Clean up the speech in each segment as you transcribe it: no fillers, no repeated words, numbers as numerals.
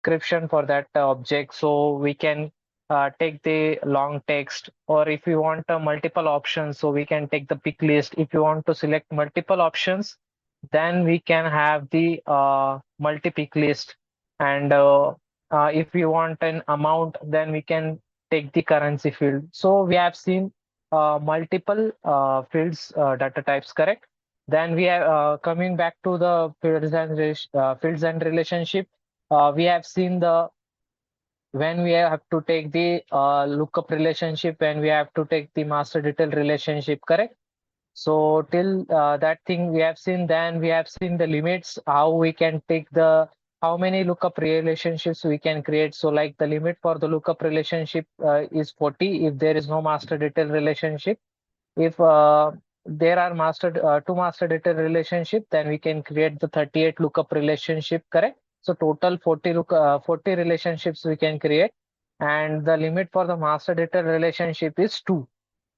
description for that object. So we can take the long text, or if you want multiple options, so we can take the pick list. If you want to select multiple options, then we can have the multi-pick list. And if we want an amount, then we can take the currency field. So we have seen multiple fields, data types, correct? Then we are coming back to the fields and relationship. We have seen the when we have to take the lookup relationship, when we have to take the master detail relationship, correct? So till that thing we have seen, then we have seen the limits, how we can take the how many lookup relationships we can create. So like the limit for the lookup relationship is 40 if there is no master detail relationship. If there are two master data relationship, then we can create the 38 lookup relationship, correct? So total 40 relationships we can create, and the limit for the master data relationship is 2.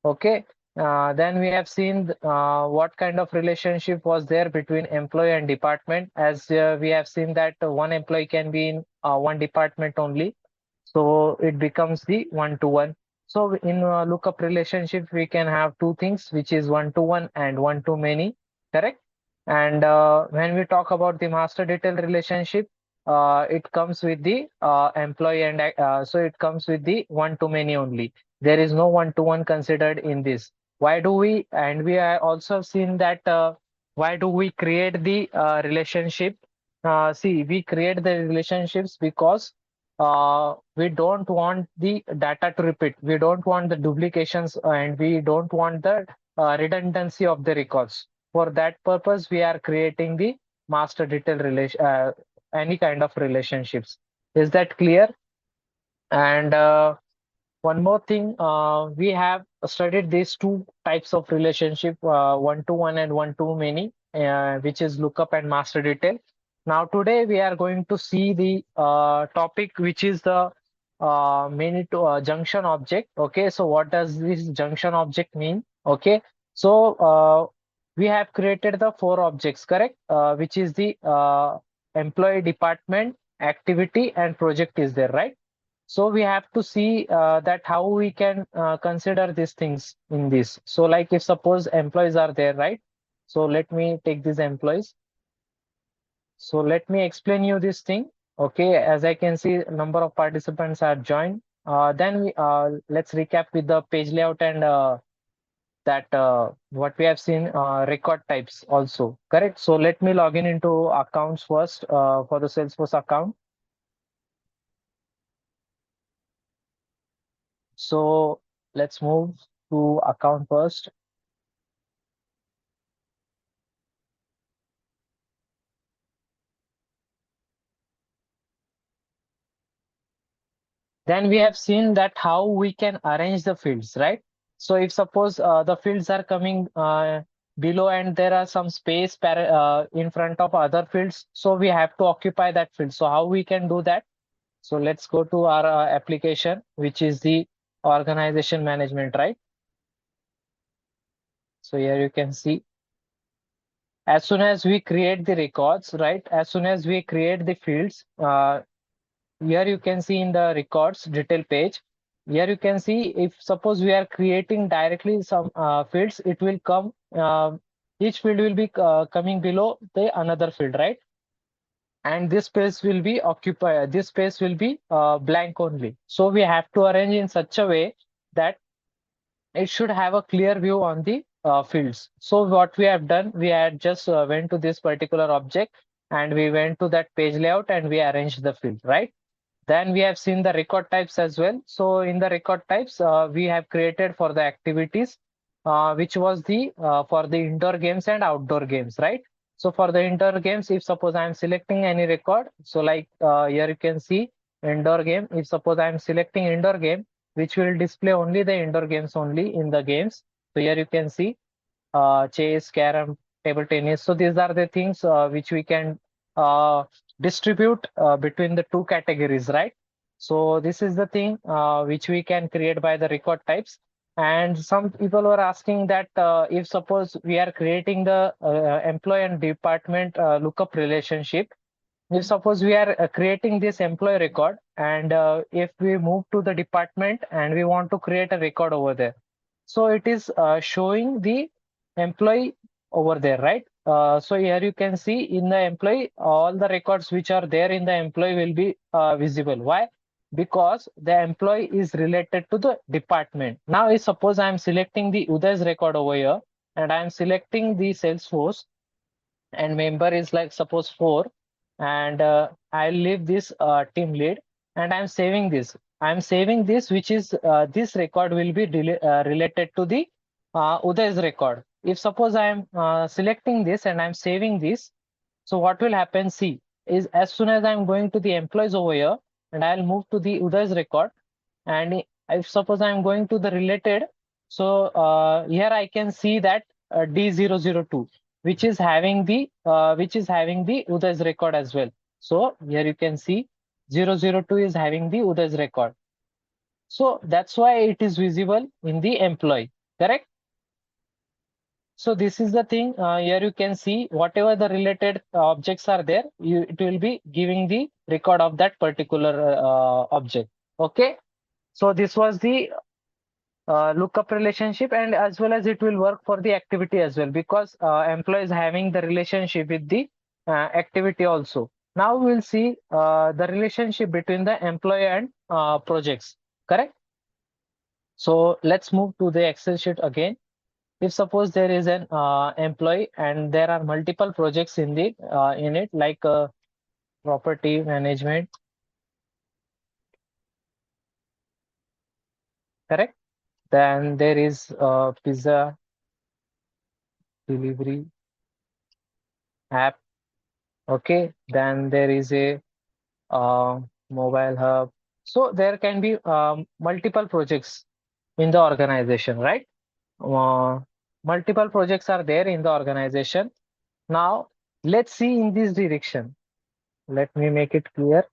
Okay. Then we have seen what kind of relationship was there between employee and department, as we have seen that one employee can be in one department only. So it becomes the one-to-one. So in lookup relationship, we can have two things, which is one-to-one and one-to-many, correct? And when we talk about the master detail relationship, it comes with the employee, and so it comes with the one-to-many only. There is no one-to-one considered in this. Why do we? And we have also seen that why do we create the relationship? See, we create the relationships because we don't want the data to repeat. We don't want the duplications, and we don't want the redundancy of the records. For that purpose, we are creating the master detail any kind of relationships. Is that clear? And one more thing, we have studied these two types of relationship, one-to-one and one-to-many, which is lookup and master detail. Now, today we are going to see the topic, which is the many to junction object. Okay, so what does this junction object mean? Okay, so we have created the four objects, correct? Which is the employee, department, activity, and project is there, right? So we have to see that how we can consider these things in this. So like if suppose employees are there, right? So let me take these employees. So let me explain you this thing. Okay, as I can see, number of participants are joined. Then we let's recap with the page layout and that what we have seen record types also, correct? So let me log in into accounts first for the Salesforce account. So let's move to account first. Then we have seen that how we can arrange the fields, right? So if suppose the fields are coming below and there are some space in front of other fields, so we have to occupy that field. So how we can do that? So let's go to our application, which is the organization management, right? So here you can see, as soon as we create the records, right? As soon as we create the fields, here you can see in the records detail page. Here you can see if suppose we are creating directly some fields, it will come, each field will be coming below the another field, right? And this space will be occupied, this space will be blank only. So we have to arrange in such a way that it should have a clear view on the fields. So what we have done, we had just went to this particular object and we went to that page layout and we arranged the field, right? Then we have seen the record types as well. So in the record types, we have created for the activities, which was the for the indoor games and outdoor games, right? So for the indoor games, if suppose I am selecting any record, so like here you can see indoor game. If suppose I am selecting indoor game, which will display only the indoor games only in the games. So here you can see chess, carom, table tennis. So these are the things which we can distribute between the two categories, right? So this is the thing which we can create by the record types. And some people were asking that if suppose we are creating the employee and department lookup relationship, If suppose we are creating this employee record, and if we move to the department and we want to create a record over there, so it is showing the employee over there, right? So here you can see in the employee, all the records which are there in the employee will be visible. Why? Because the employee is related to the department. Now, if suppose I am selecting the Uday's record over here, and I am selecting the Salesforce, and member is like suppose 4, and I'll leave this team lead, and I'm saving this, which is this record will be related to the Uday's record. If suppose I am selecting this and I'm saving this, so what will happen, see, is as soon as I'm going to the employees over here, and I'll move to the Uday's record, and if suppose I'm going to the related, so here I can see that D002, which is having the Uday's record as well. So here you can see 002 is having the Uday's record. So that's why it is visible in the employee, correct? So this is the thing. Here you can see whatever the related objects are there, it will be giving the record of that particular object. Okay. So this was the lookup relationship, and as well as it will work for the activity as well, because employee is having the relationship with the activity also. Now we'll see the relationship between the employee and projects, correct? So let's move to the Excel sheet again. If suppose there is an employee and there are multiple projects in it, like property management, correct? Then there is pizza delivery app. Okay, then there is a mobile hub. So there can be multiple projects in the organization, right? Uh, Multiple projects are there in the organization. Now, let's see in this direction. Let me make it clear.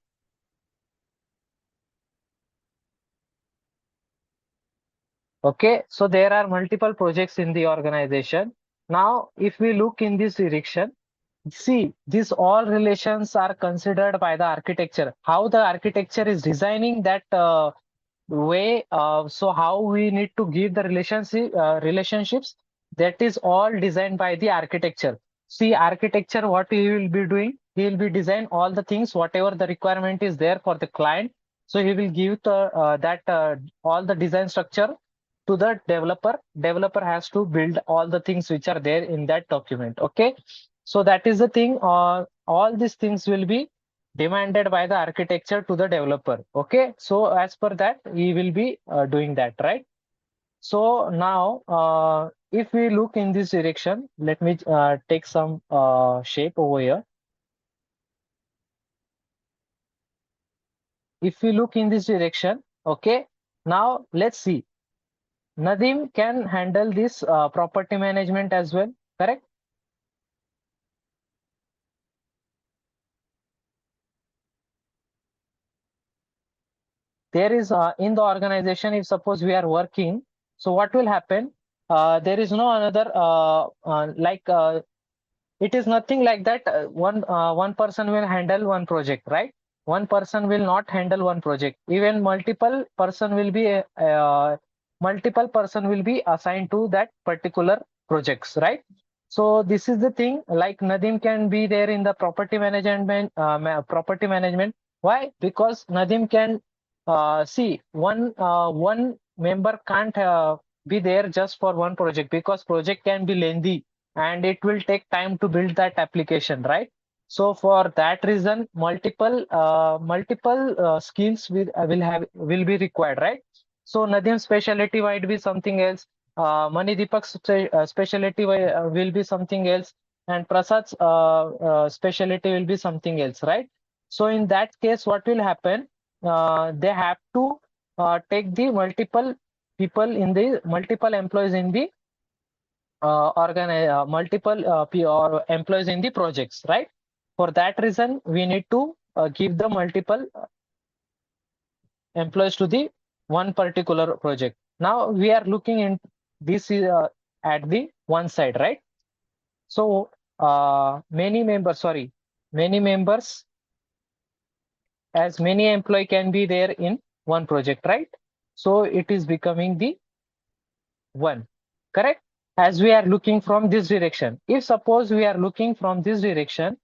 Okay, so there are multiple projects in the organization. Now, if we look in this direction, see, these all relations are considered by the architecture. How the architecture is designing that way, so how we need to give the relationships, that is all designed by the architecture. See, architecture, what he will be doing, he will be design all the things, whatever the requirement is there for the client. So he will give the that all the design structure to the developer. Developer has to build all the things which are there in that document. Okay, so that is the thing. All these things will be demanded by the architecture to the developer. Okay, so as per that, we will be doing that, right? So now, if we look in this direction, let me take some shape over here. If we look in this direction, okay, now let's see. Nadim can handle this property management as well, correct? There is in the organization, if suppose we are working, so what will happen? There is no another like it is nothing like that. One person will handle one project, right? One person will not handle one project. Even multiple person will be assigned to that particular projects, right? So this is the thing. Like Nadim can be there in the property management. Property management. Why? Because Nadim can see one member can't be there just for one project, because project can be lengthy and it will take time to build that application, right? So for that reason, multiple skills will be required, right? So Nadim's specialty might be something else. Mani Deepak's specialty will be something else, and Prasad's specialty will be something else, right? So in that case, what will happen? They have to take the multiple employees in the multiple or employees in the projects, right? For that reason, we need to give the multiple employees to the one particular project. Now we are looking in this at the one side, right? So many members as many employee can be there in one project, right? So it is becoming the one, correct? As we are looking from this direction. If suppose we are looking from this direction,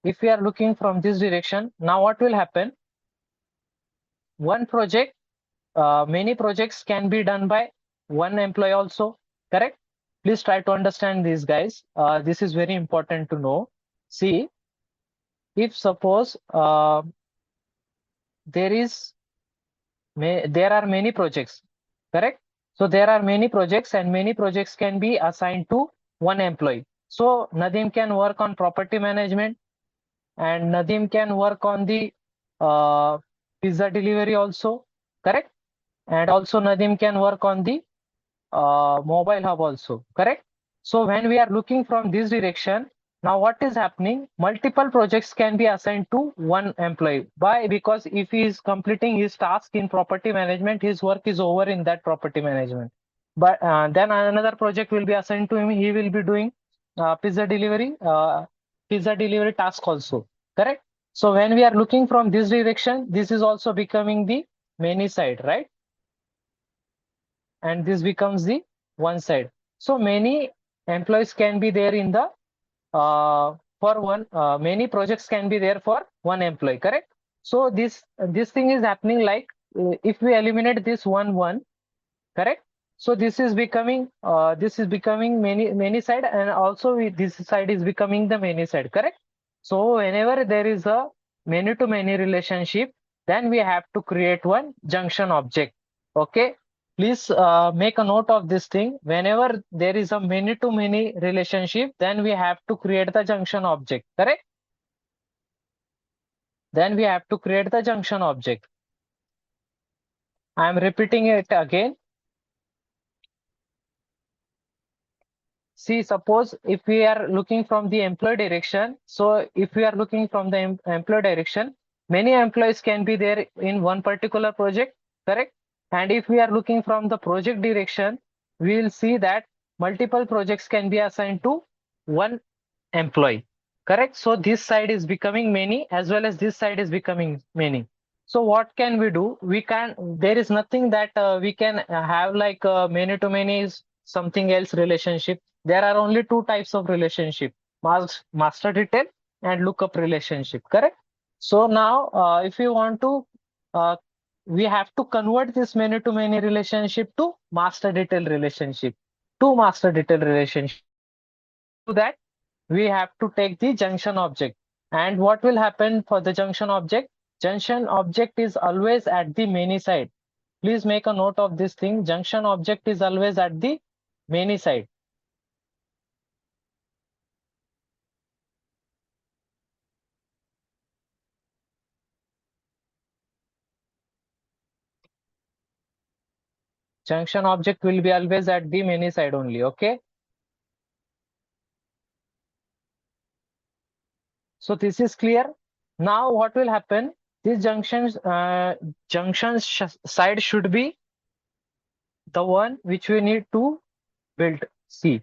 if we are looking from this direction, now what will happen? One project, many projects can be done by one employee also, correct? Please try to understand this, guys. This is very important to know. See, if suppose there are many projects, correct? So there are many projects and many projects can be assigned to one employee. So Nadeem can work on property management and Nadeem can work on the uh, pizza delivery also, correct? And also Nadeem can work on the mobile hub also, correct? So when we are looking from this direction, now what is happening? Multiple projects can be assigned to one employee. Why? Because if he is completing his task in property management, his work is over in that property management. But then another project will be assigned to him. He will be doing pizza delivery task also, correct? So when we are looking from this direction, this is also becoming the many side, right? And this becomes the one side. So many employees can be there in the for one many projects can be there for one employee, correct? So this thing is happening like if we eliminate this one, correct? So this is becoming many side, and also this side is becoming the many side, correct? So whenever there is a many to many relationship, then we have to create one junction object. Okay, please make a note of this thing. Whenever there is a many to many relationship, then we have to create the junction object, correct? Then we have to create the junction object. I am repeating it again. See, suppose if we are looking from the employee direction, so if we are looking from the employee direction, many employees can be there in one particular project, correct? And if we are looking from the project direction, we will see that multiple projects can be assigned to one employee, correct? So this side is becoming many as well as this side is becoming many. So what can we do? There is nothing that we can have like many to many is something else relationship. There are only two types of relationship, master detail and lookup relationship, correct? So now if you want to, uh, we have to convert this many to many relationship to master detail relationship, to master detail relationship. To that, we have to take the junction object. And what will happen for the junction object? Junction object is always at the many side. Please make a note of this thing. Junction object is always at the many side. Junction object will be always at the many side only. Okay. So this is clear. Now what will happen? This side should be the one which we need to build. See,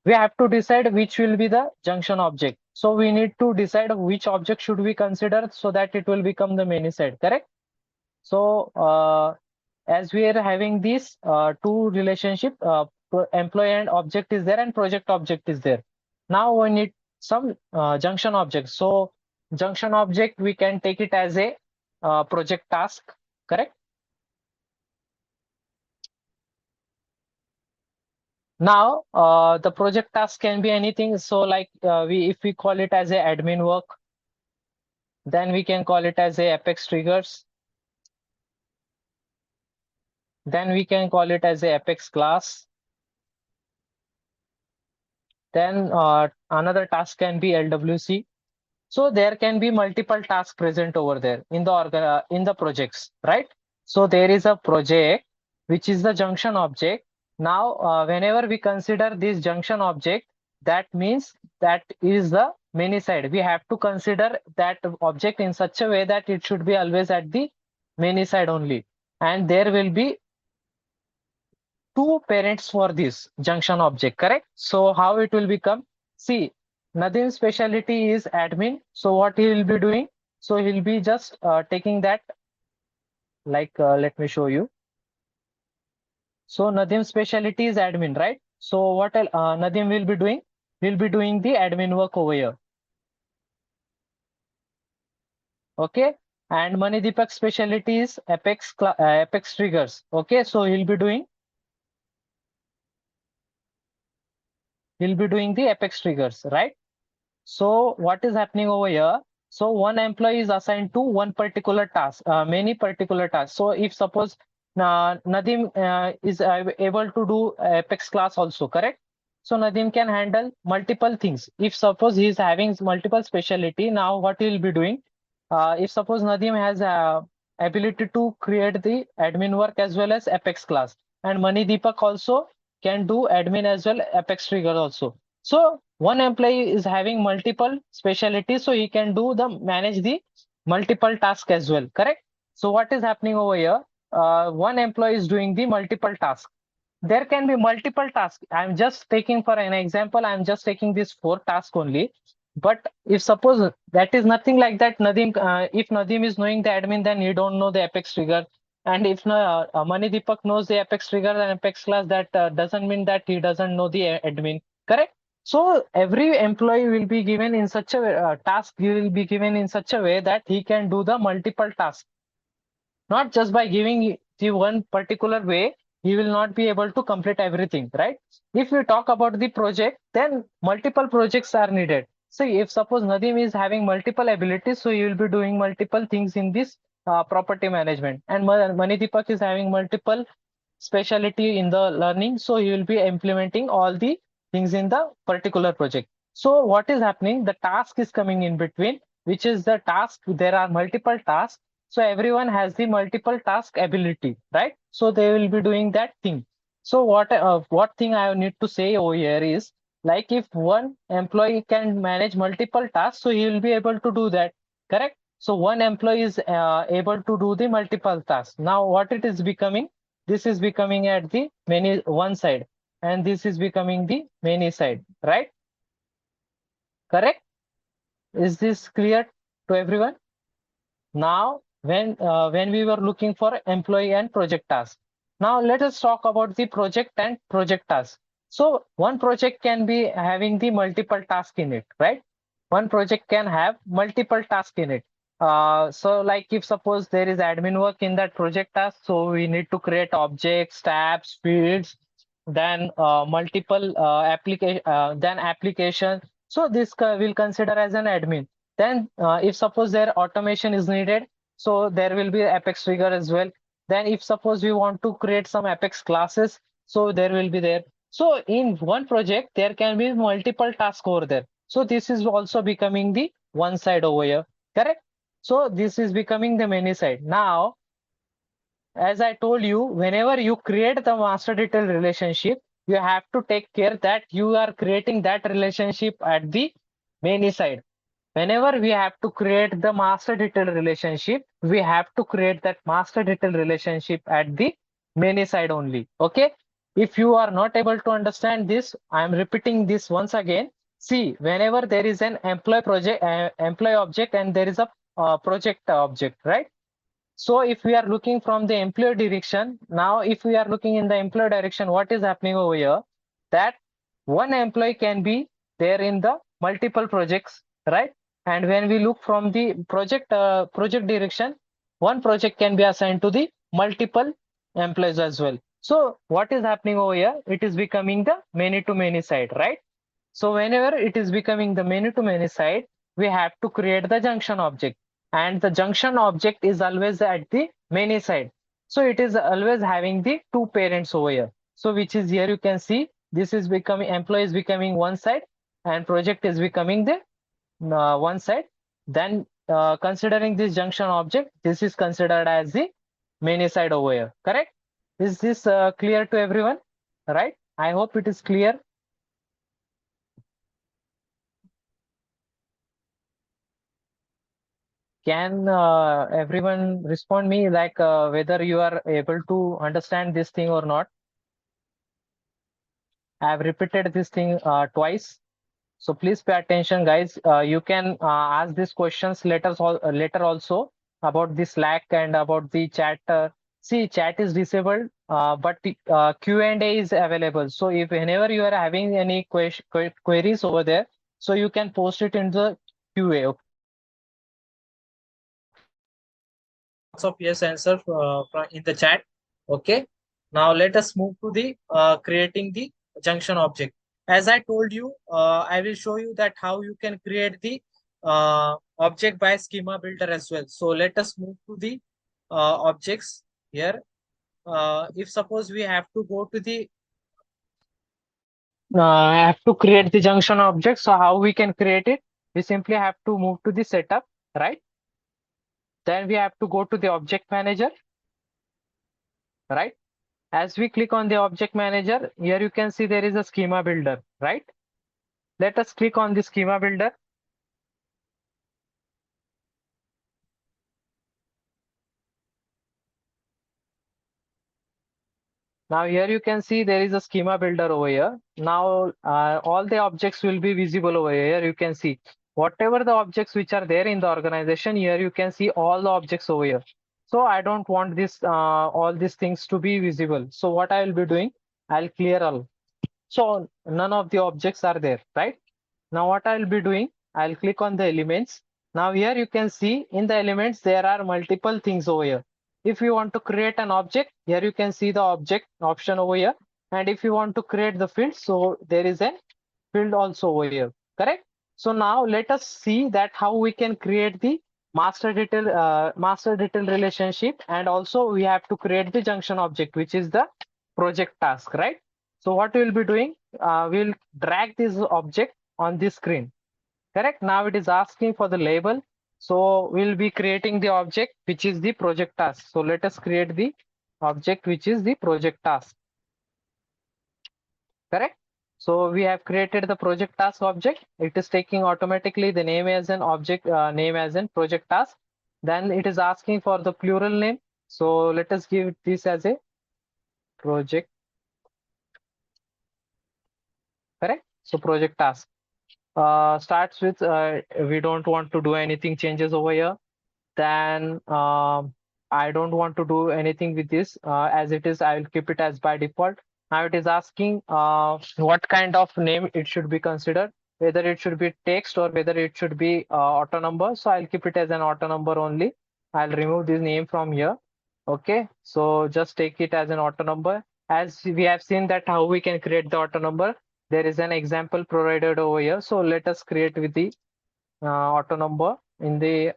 we have to decide which will be the junction object. So we need to decide which object should we consider so that it will become the many side, correct? So as we are having these two relationship, employee and object is there and project object is there. Now we need some junction object. So junction object, we can take it as a project task, correct? Now the project task can be anything. So like if we call it as a admin work, then we can call it as a apex triggers. Then we can call it as a apex class. Then another task can be LWC. So there can be multiple tasks present over there in the projects, right? So there is a project which is the junction object. Now, whenever we consider this junction object, that means that is the many side. We have to consider that object in such a way that it should be always at the many side only. And there will be two parents for this junction object, correct? So how it will become? See, Nadim's specialty is admin. So what he will be doing? So he'll be just taking that, like, let me show you. So Nadim's specialty is admin, right? So what Nadim will be doing? He'll be doing the admin work over here. Okay. And Manidipak's specialty is Apex triggers. Okay. So he'll be doing the Apex triggers, right? So what is happening over here? So one employee is assigned to one particular task, many particular tasks. So if suppose Nadim is able to do Apex class also, correct? So Nadim can handle multiple things. If suppose he is having multiple specialty, now what he will be doing? If suppose Nadim has ability to create the admin work as well as Apex class, and Mani Deepak also can do admin as well, Apex trigger also. So one employee is having multiple specialties, so he can do the manage the multiple task as well, correct? So what is happening over here? One employee is doing the multiple task. There can be multiple tasks. I'm just taking for an example, I'm just taking this 4 tasks only. But if suppose that is nothing like that, Nadim, if Nadim is knowing the admin, then he don't know the Apex trigger. And if Mani Deepak knows the Apex trigger and Apex class, that doesn't mean that he doesn't know the admin, correct? So every employee will be given in such a task, he will be given in such a way that he can do the multiple tasks. Not just by giving the one particular way, he will not be able to complete everything, right? If we talk about the project, then multiple projects are needed. So if suppose Nadim is having multiple abilities, so he will be doing multiple things in this property management. And Mani Deepak is having multiple specialty in the learning, so he will be implementing all the things in the particular project. So what is happening? The task is coming in between, which is the task. There are multiple tasks, so everyone has the multiple task ability, right? So they will be doing that thing. So what thing I need to say over here is, like, if one employee can manage multiple tasks, so he will be able to do that, correct? So one employee is able to do the multiple tasks. Now what it is becoming? This is becoming at the many one side, and this is becoming the many side, right? Correct? Is this clear to everyone? Now, when we were looking for employee and project task, now let us talk about the project and project task. So one project can be having the multiple task in it, right? One project can have multiple task in it. So like if suppose there is admin work in that project task, so we need to create objects, tabs, fields, then multiple application. So this will consider as an admin. Then if suppose their automation is needed, so there will be Apex trigger as well. Then if suppose we want to create some Apex classes, so there will be there. So in one project, there can be multiple tasks over there. So this is also becoming the one side over here, correct? So this is becoming the many side. Now, as I told you, whenever you create the master detail relationship, you have to take care that you are creating that relationship at the many side. Whenever we have to create the master detail relationship, we have to create that master detail relationship at the many side only. Okay. If you are not able to understand this, I am repeating this once again. See, whenever there is an employee object, and there is a project object, right? So if we are looking from the employee direction, now if we are looking in the employee direction, what is happening over here? That one employee can be there in the multiple projects, right? And when we look from the project direction, one project can be assigned to the multiple employees as well. So what is happening over here? It is becoming the many to many side, right? So whenever it is becoming the many to many side, we have to create the junction object, and the junction object is always at the many side. So it is always having the two parents over here. So which is here you can see this is becoming employee is becoming one side, and project is becoming the one side. Then considering this junction object, this is considered as the many side over here. Correct? Is this clear to everyone? Right? I hope it is clear. Can everyone respond me, like whether you are able to understand this thing or not? I have repeated this thing twice. So please pay attention, guys. You can ask these questions later also about the Slack and about the chat. See, chat is disabled, but Q&A is available. So if whenever you are having any queries over there, so you can post it in the QA. Okay. Lots of yes answer in the chat. Okay. Now let us move to the creating the junction object. As I told you, I will show you that how you can create the object by schema builder as well. So let us move to the objects here. If suppose we have to go to the I have to create the junction object. So how we can create it? We simply have to move to the setup, right? Then we have to go to the object manager, right? As we click on the object manager, here you can see there is a schema builder, right? Let us click on the schema builder. Now here you can see there is a schema builder over here. Now all the objects will be visible over here. You can see whatever the objects which are there in the organization, here you can see all the objects over here. So I don't want this all these things to be visible. So what I will be doing, I'll clear all. So none of the objects are there, right? Now what I'll be doing, I'll click on the elements. Now here you can see in the elements, there are multiple things over here. If you want to create an object, here you can see the object option over here. And if you want to create the field, so there is a field also over here, correct? So now let us see that how we can create the master detail relationship, and also we have to create the junction object, which is the project task, right? So what we'll be doing, we'll drag this object on this screen, correct? Now it is asking for the label. So we'll be creating the object, which is the project task. So let us create the object, which is the project task, correct? So we have created the project task object. It is taking automatically the name as an object, name as in project task. Then it is asking for the plural name. So let us give this as a project, correct? So project task starts with, we don't want to do anything changes over here. Then I don't want to do anything with this as it is. I will keep it as by default. Now it is asking what kind of name it should be considered, whether it should be text or whether it should be auto number. So I'll keep it as an auto number only. I'll remove this name from here. Okay, so just take it as an auto number. As we have seen that how we can create the auto number, there is an example provided over here. So let us create with the auto number in the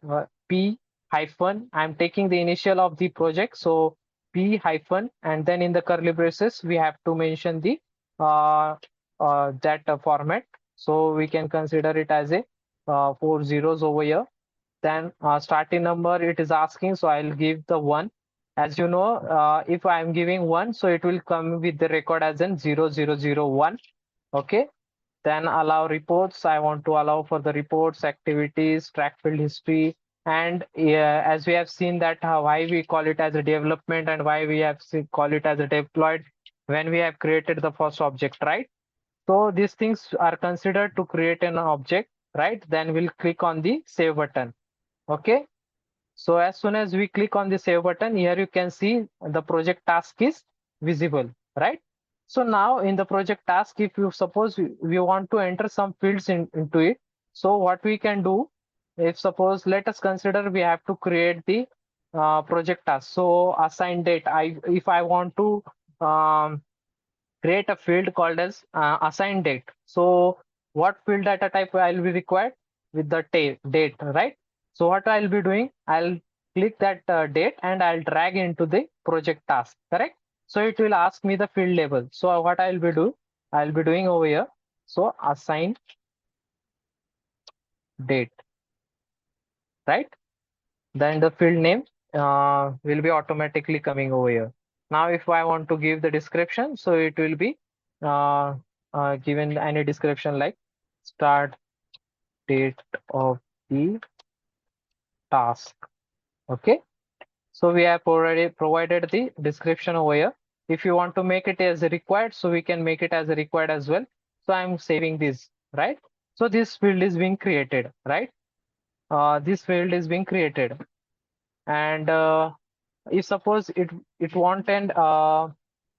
P hyphen. I'm taking the initial of the project. So P hyphen, and then in the curly braces, we have to mention the that format. So we can consider it as a 4 zeros over here. Then starting number, it is asking. So I'll give the 1. As you know, if I'm giving 1, so it will come with the record as in 0001. Okay. Then allow reports. I want to allow for the reports, activities, track field history. And as we have seen that why we call it as a development and why we have call it as a deployed when we have created the first object, right? So these things are considered to create an object, right? Then we'll click on the save button. Okay. So as soon as we click on the save button, here you can see the project task is visible, right? So now in the project task, if you suppose we want to enter some fields into it, so what we can do, if suppose let us consider we have to create the project task. So assign date. If I want to create a field called as assign date. So what field data type I will be required with the date, right? So what I'll be doing, I'll click that date and I'll drag into the project task, correct? So it will ask me the field label. So what I'll be doing over here. So assign date, right? Then the field name will be automatically coming over here. Now, if I want to give the description, so it will be uh, given any description like start date of the task. Okay. So we have already provided the description over here. If you want to make it as a required, so we can make it as a required as well. So I'm saving this, right? So this field is being created, right? This field is being created, and if suppose it want an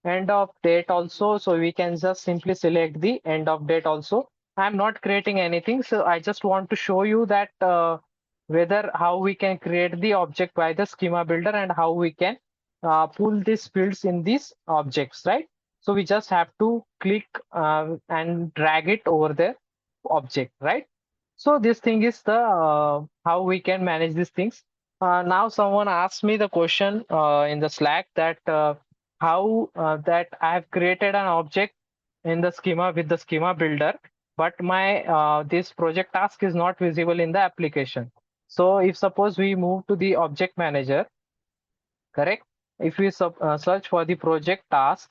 end of date also, so we can just simply select the end of date also. I'm not creating anything, so I just want to show you that whether how we can create the object by the schema builder and how we can pull these fields in these objects, right? So we just have to click and drag it over the object, right? So this thing is the how we can manage these things. Now someone asked me the question in the Slack that how that I have created an object in the schema with the schema builder, but my this project task is not visible in the application. So if suppose we move to the object manager, correct? If we search for the project task,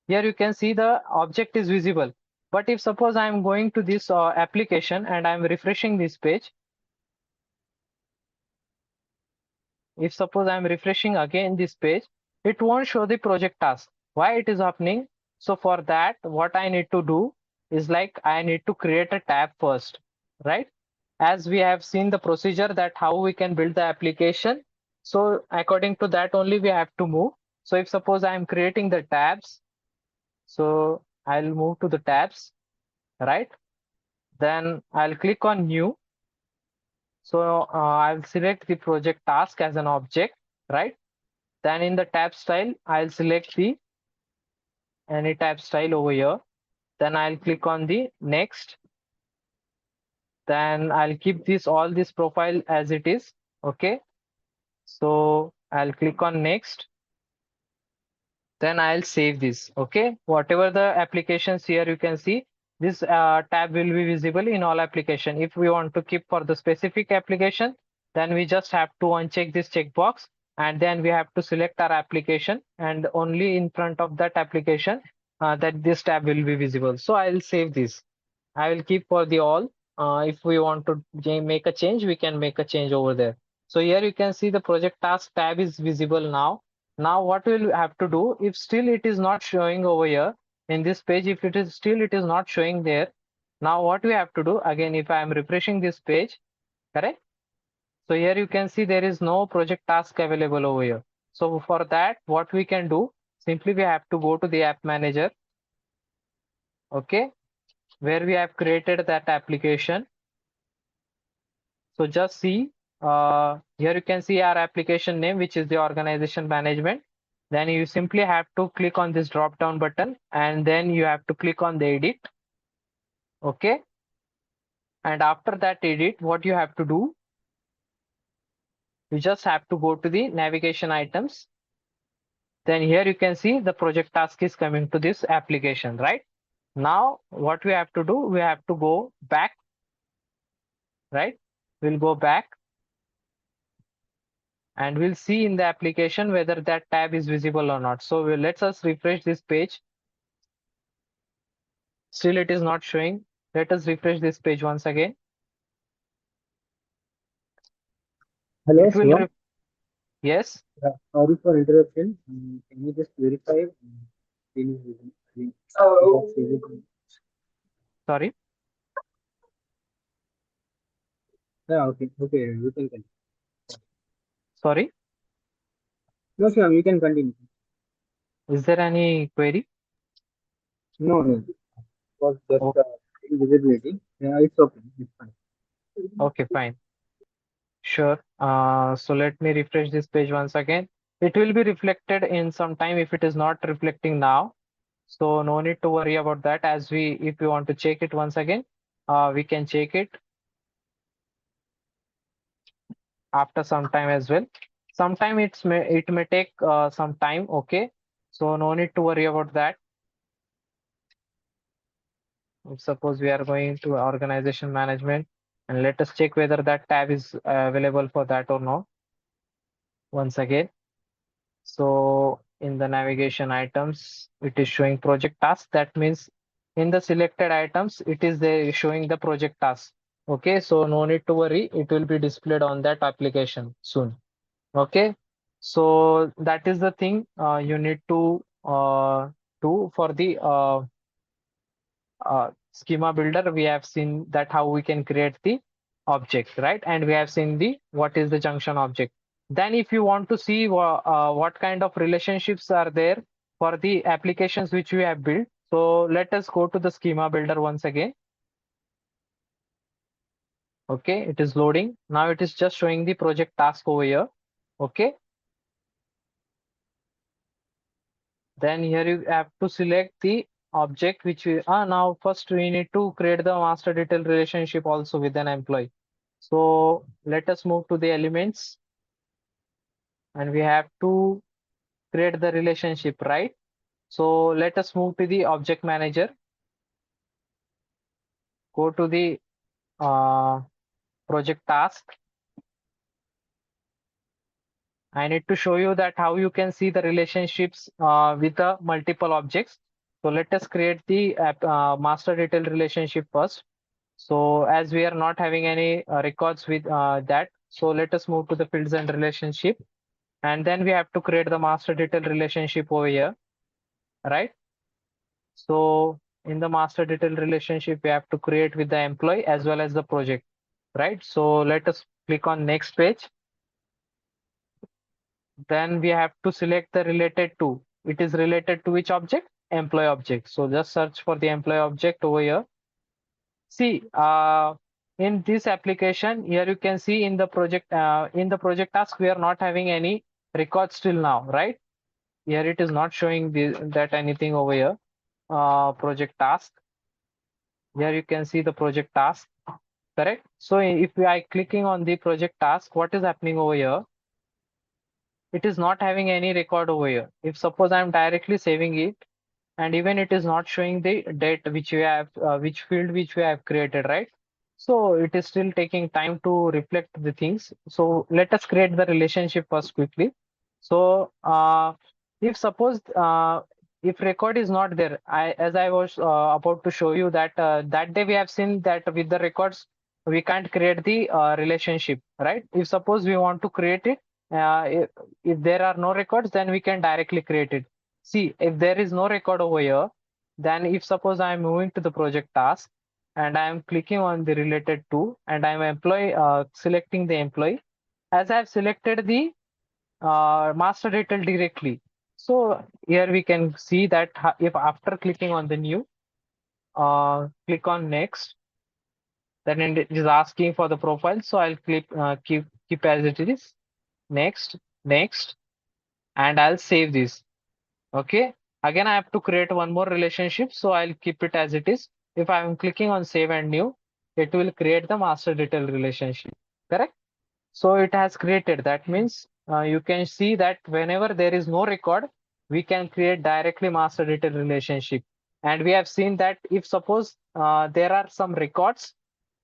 here you can see the object is visible. But if suppose I am going to this application and I am refreshing this page, if suppose I'm refreshing again this page, it won't show the project task. Why it is happening? So for that, what I need to do is like I need to create a tab first, right? As we have seen the procedure that how we can build the application. So according to that only we have to move. So if suppose I'm creating the tabs, so I'll move to the tabs, right? Then I'll click on new. So I'll select the project task as an object, right? Then in the tab style, I'll select the any tab style over here. Then I'll click on the next. Then I'll keep this all this profile as it is. Okay. So I'll click on next. Then I'll save this. Okay. Whatever the applications here you can see, this tab will be visible in all application. If we want to keep for the specific application, then we just have to uncheck this checkbox and then we have to select our application and only in front of that application that this tab will be visible. So I'll save this. I will keep for the all. If we want to make a change, we can make a change over there. So here you can see the project task tab is visible now. Now what we'll have to do, if still it is not showing over here in this page, if it is still it is not showing there, now what we have to do, again, if I am refreshing this page, correct? So here you can see there is no project task available over here. So for that, what we can do, simply we have to go to the app manager, okay, where we have created that application. So just see, here you can see our application name, which is the organization management. Then you simply have to click on this drop down button and then you have to click on the edit. Okay. And after that edit, what you have to do, you just have to go to the navigation items. Then here you can see the project task is coming to this application, right? Now what we have to do, we have to go back, right? We'll go back and we'll see in the application whether that tab is visible or not. So let's us refresh this page. Still it is not showing. Let us refresh this page once again. Hello, It will, Shivam. yes, Sorry for interruption. Can you just verify? Oh. sorry, Yeah, okay, okay, you can continue. sorry. No, Shivam, you can continue. Is there any query? No, no, it was just Oh, invisibility. Yeah, it's okay, it's fine. okay, fine. Sure. So let me refresh this page once again. It will be reflected in some time if it is not reflecting now. So no need to worry about that. As we, if we want to check it once again, we can check it after some time as well. Sometime it may take some time. Okay. So no need to worry about that. If suppose we are going to organization management and let us check whether that tab is available for that or not. Once again. So in the navigation items, it is showing project task. That means in the selected items, it is there showing the project task. Okay, so no need to worry. It will be displayed on that application soon. Okay. So that is the thing you need to do for the schema builder. We have seen that how we can create the object, right? And we have seen the what is the junction object. Then if you want to see what kind of relationships are there for the applications which we have built, so let us go to the schema builder once again. Okay, it is loading. Now it is just showing the project task over here. Okay. Then here you have to select the object which we now first we need to create the master detail relationship also with an employee. So let us move to the elements and we have to create the relationship, right? So let us move to the object manager. Go to the project task. I need to show you that how you can see the relationships with the multiple objects. So let us create the master detail relationship first. So as we are not having any records with that, so let us move to the fields and relationship. And then we have to create the master detail relationship over here, right? So in the master detail relationship, we have to create with the employee as well as the project, right? So let us click on next page. Then we have to select the related to. It is related to which object? Employee object. So just search for the employee object over here. See, in this application, here you can see in the project task, we are not having any records till now, right? Here it is not showing that anything over here. Project task. Here you can see the project task, correct? So if we are clicking on the project task, what is happening over here? It is not having any record over here. If suppose I'm directly saving it, and even it is not showing the date which we have, which field which we have created, right? So it is still taking time to reflect the things. So let us create the relationship first quickly. So if suppose if record is not there, as I was about to show you that that day we have seen that with the records we can't create the relationship, right? If suppose we want to create it, if there are no records, then we can directly create it. See, if there is no record over here, then if suppose I am moving to the project task and I am clicking on the related to and I am selecting the employee, as I have selected the master detail directly. So here we can see that if after clicking on the new, click on next, then it is asking for the profile. So I'll keep as it is, next, next, and I'll save this. Okay. Again, I have to create one more relationship. So I'll keep it as it is. If I'm clicking on save and new, it will create the master detail relationship. Correct? So it has created. That means you can see that whenever there is no record, we can create directly master detail relationship. And we have seen that if suppose there are some records,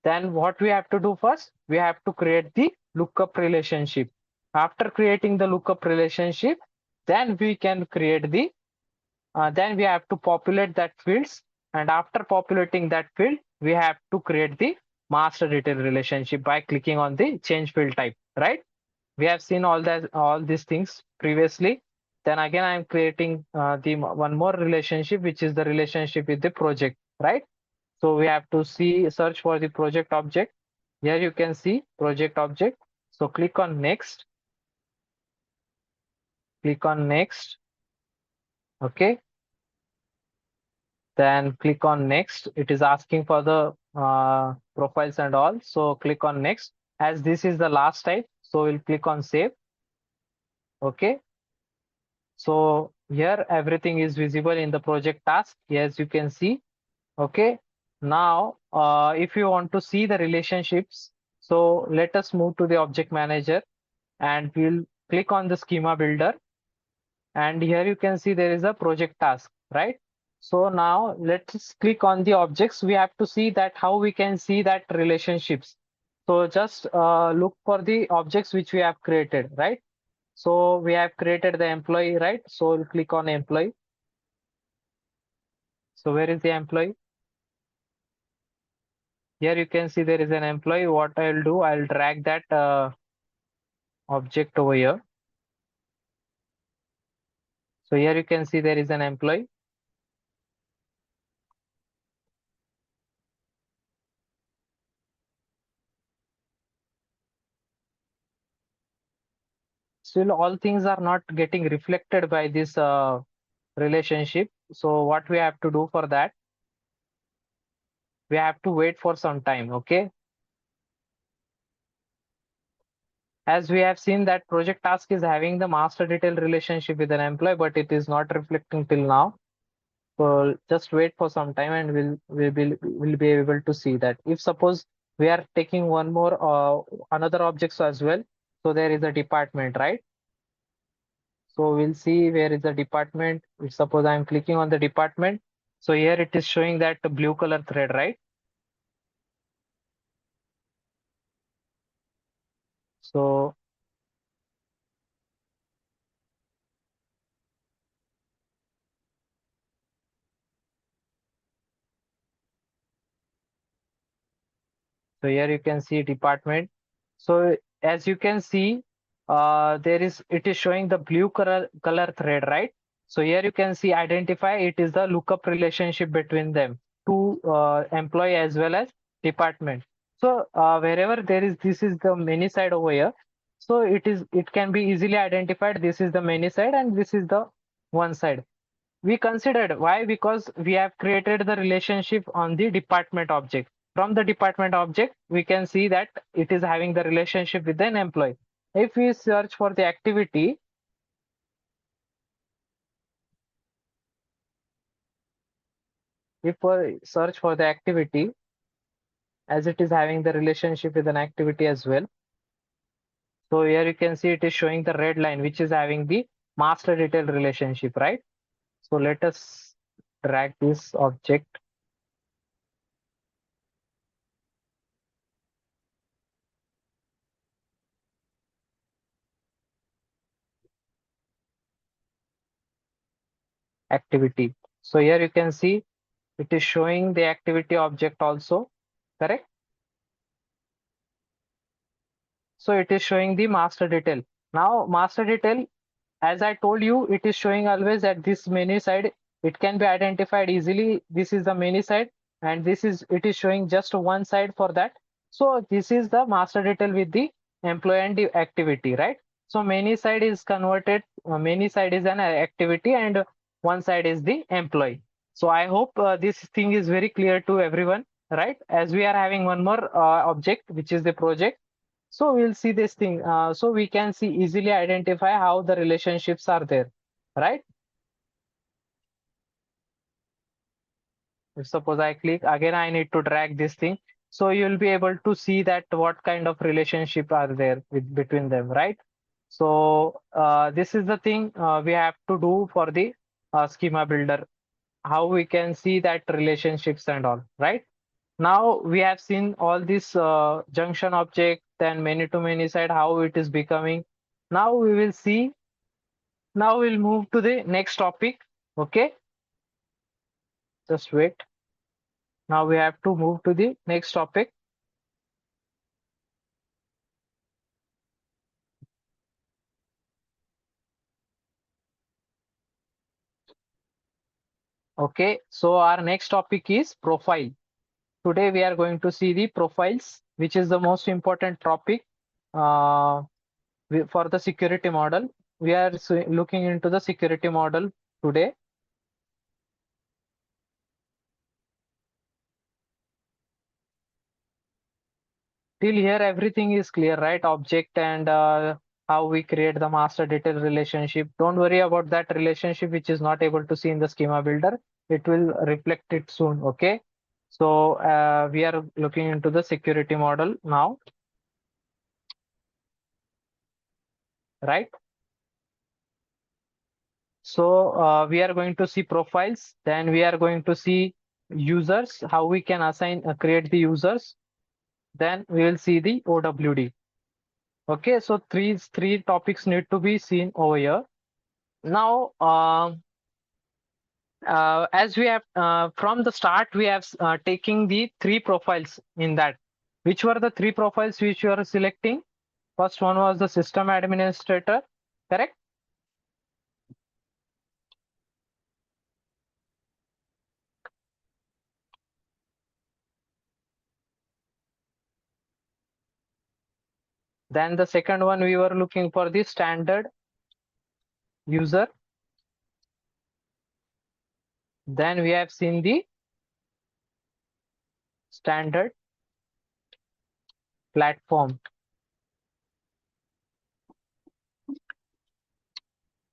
then what we have to do first, we have to create the lookup relationship. After creating the lookup relationship, then we can create the then we have to populate that fields, and after populating that field we have to create the master detail relationship by clicking on the change field type, right? We have seen all these things previously. Then again I am creating the one more relationship, which is the relationship with the project, right? So we have to search for the project object. Here you can see project object. So click on next, click on next. Okay, then click on next. It is asking for the profiles and all. So click on next. As this is the last type, so we'll click on save. Okay. So here everything is visible in the project task, as you can see. Okay. Now, if you want to see the relationships, so let us move to the object manager and we'll click on the schema builder. And here you can see there is a project task, right? So now let's click on the objects. We have to see that how we can see that relationships. So just look for the objects which we have created, right? So we have created the employee, right? So we'll click on employee. So where is the employee? Here you can see there is an employee. What I'll do, I'll drag that object over here. So here you can see there is an employee. Still, all things are not getting reflected by this relationship. So what we have to do for that? We have to wait for some time, okay? As we have seen that project task is having the master detail relationship with an employee, but it is not reflecting till now. So just wait for some time and we'll be able to see that. If suppose we are taking one more another objects as well, so there is a department, right? So we'll see where is the department. If suppose I'm clicking on the department, so here it is showing that blue color thread, right? So here you can see department. So as you can see, it is showing the blue color thread, right? So here you can see identify it is the lookup relationship between them, to employee as well as department. So wherever there is this is the many side over here. So it can be easily identified. This is the many side and this is the one side. We considered why, because we have created the relationship on the department object. From the department object we can see that it is having the relationship with an employee. If we search for the activity, if we search for the activity, as it is having the relationship with an activity as well. So here you can see it is showing the red line which is having the master detail relationship, right? So let us drag this object. Activity. So here you can see it is showing the activity object also, correct? So it is showing the master detail. Now master detail, as I told you, it is showing always at this menu side. It can be identified easily. This is the menu side and it is showing just one side for that. So this is the master detail with the employee and the activity, right? So many side is converted, many side is an activity and one side is the employee. So I hope this thing is very clear to everyone, right? As we are having one more object, which is the project. So we'll see this thing. So we can see easily identify how the relationships are there, right? If suppose I click again, I need to drag this thing. So you'll be able to see that what kind of relationship are there between them, right? So this is the thing we have to do for the schema builder, how we can see that relationships and all, right? Now we have seen all this junction object, then many to many side, how it is becoming. Now we will see. Now we'll move to the next topic. Okay, just wait. Now we have to move to the next topic. Okay, so our next topic is profile. Today we are going to see the profiles, which is the most important topic for the security model. We are looking into the security model today. Till here everything is clear, right? Object and how we create the master detail relationship. Don't worry about that relationship which is not able to see in the schema builder. It will reflect it soon. Okay, so we are looking into the security model now, right? So we are going to see profiles, then we are going to see users, how we can assign create the users, then we will see the OWD. Okay, so three topics need to be seen over here. Now, as we have from the start, we have taking the three profiles in that. Which were the three profiles which you are selecting? First one was the system administrator, correct? Then the second one, we were looking for the standard user. Then we have seen the standard platform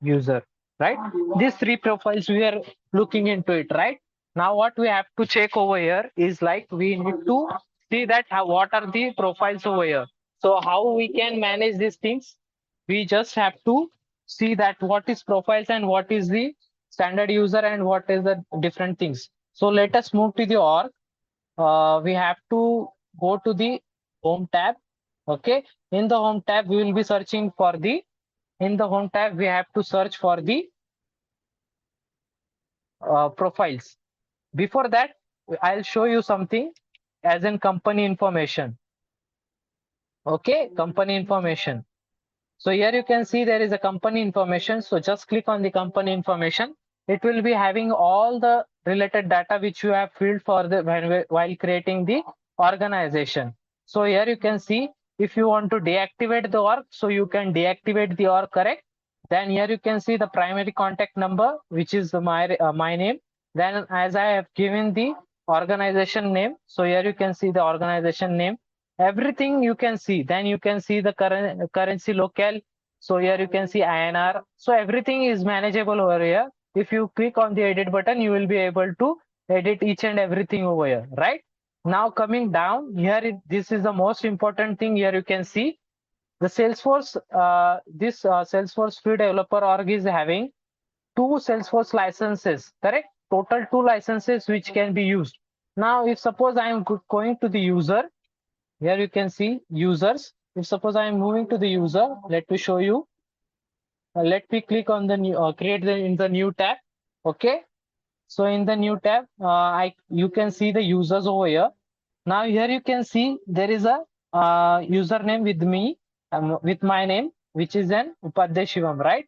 user, right? These three profiles we are looking into it, right? Now what we have to check over here is like we need to see that what are the profiles over here. So how we can manage these things? We just have to see that what is profiles and what is the standard user and what is the different things. So let us move to the org. We have to go to the home tab. Okay, in the home tab we will be searching for the, in the home tab we have to search for the profiles. Before that, I'll show you something as in company information. Okay, company information. So here you can see there is a company information. So just click on the company information. It will be having all the related data which you have filled for the while creating the organization. So here you can see if you want to deactivate the org, so you can deactivate the org, correct? Then here you can see the primary contact number, which is my name. Then as I have given the organization name, so here you can see the organization name. Everything you can see. Then you can see the currency local. So here you can see INR. So everything is manageable over here. If you click on the edit button, you will be able to edit each and everything over here, right? Now coming down here, this is the most important thing. Here you can see the Salesforce. This Salesforce free developer org is having two Salesforce licenses, correct? Total two licenses which can be used. Now, if suppose I am going to the user, here you can see users. If suppose I am moving to the user, let me show you. Let me click on the new, create the in the new tab. Okay. So in the new tab, you can see the users over here. Now here you can see there is a username with me, with my name, which is an Upadhyay Shivam, right?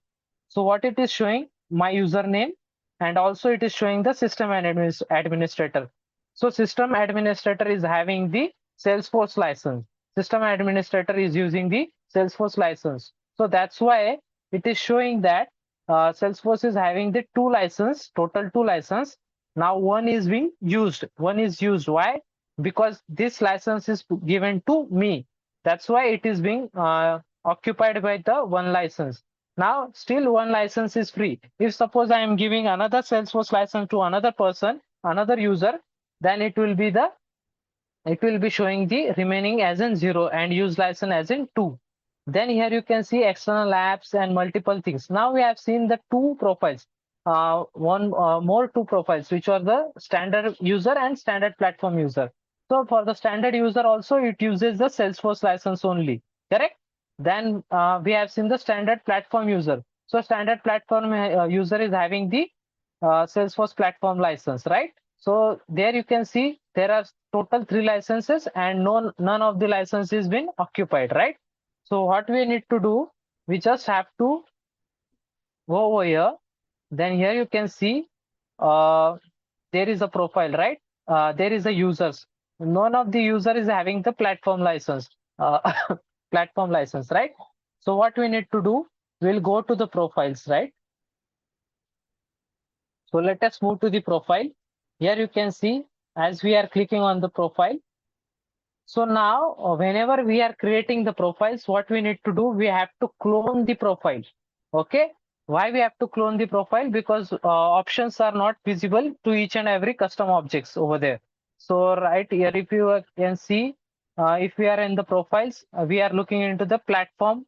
So what it is showing, my username, and also it is showing the system administrator. So system administrator is having the Salesforce license. System administrator is using the Salesforce license. So that's why it is showing that Salesforce is having the two license, total two license. Now one is being used. One is used. Why? Because this license is given to me. That's why it is being occupied by the one license. Now still one license is free. If suppose I am giving another Salesforce license to another person, another user, then it will be showing the remaining as in 0 and use license as in 2. Then here you can see external apps and multiple things. Now we have seen the two profiles, one more two profiles, which are the standard user and standard platform user. So for the standard user also, it uses the Salesforce license only, correct? Then we have seen the standard platform user. So standard platform user is having the Salesforce platform license, right? So there you can see there are total 3 licenses and none of the licenses been occupied, right? So what we need to do, we just have to go over here. Then here you can see there is a profile, right? There is a users. None of the user is having the platform license, platform license, right? So what we need to do, we'll go to the profiles, right? So let us move to the profile. Here you can see as we are clicking on the profile. So now whenever we are creating the profiles, what we need to do, we have to clone the profile. Okay. Why we have to clone the profile? Because options are not visible to each and every custom objects over there. So right here, if you can see, if we are in the profiles, we are looking into the platform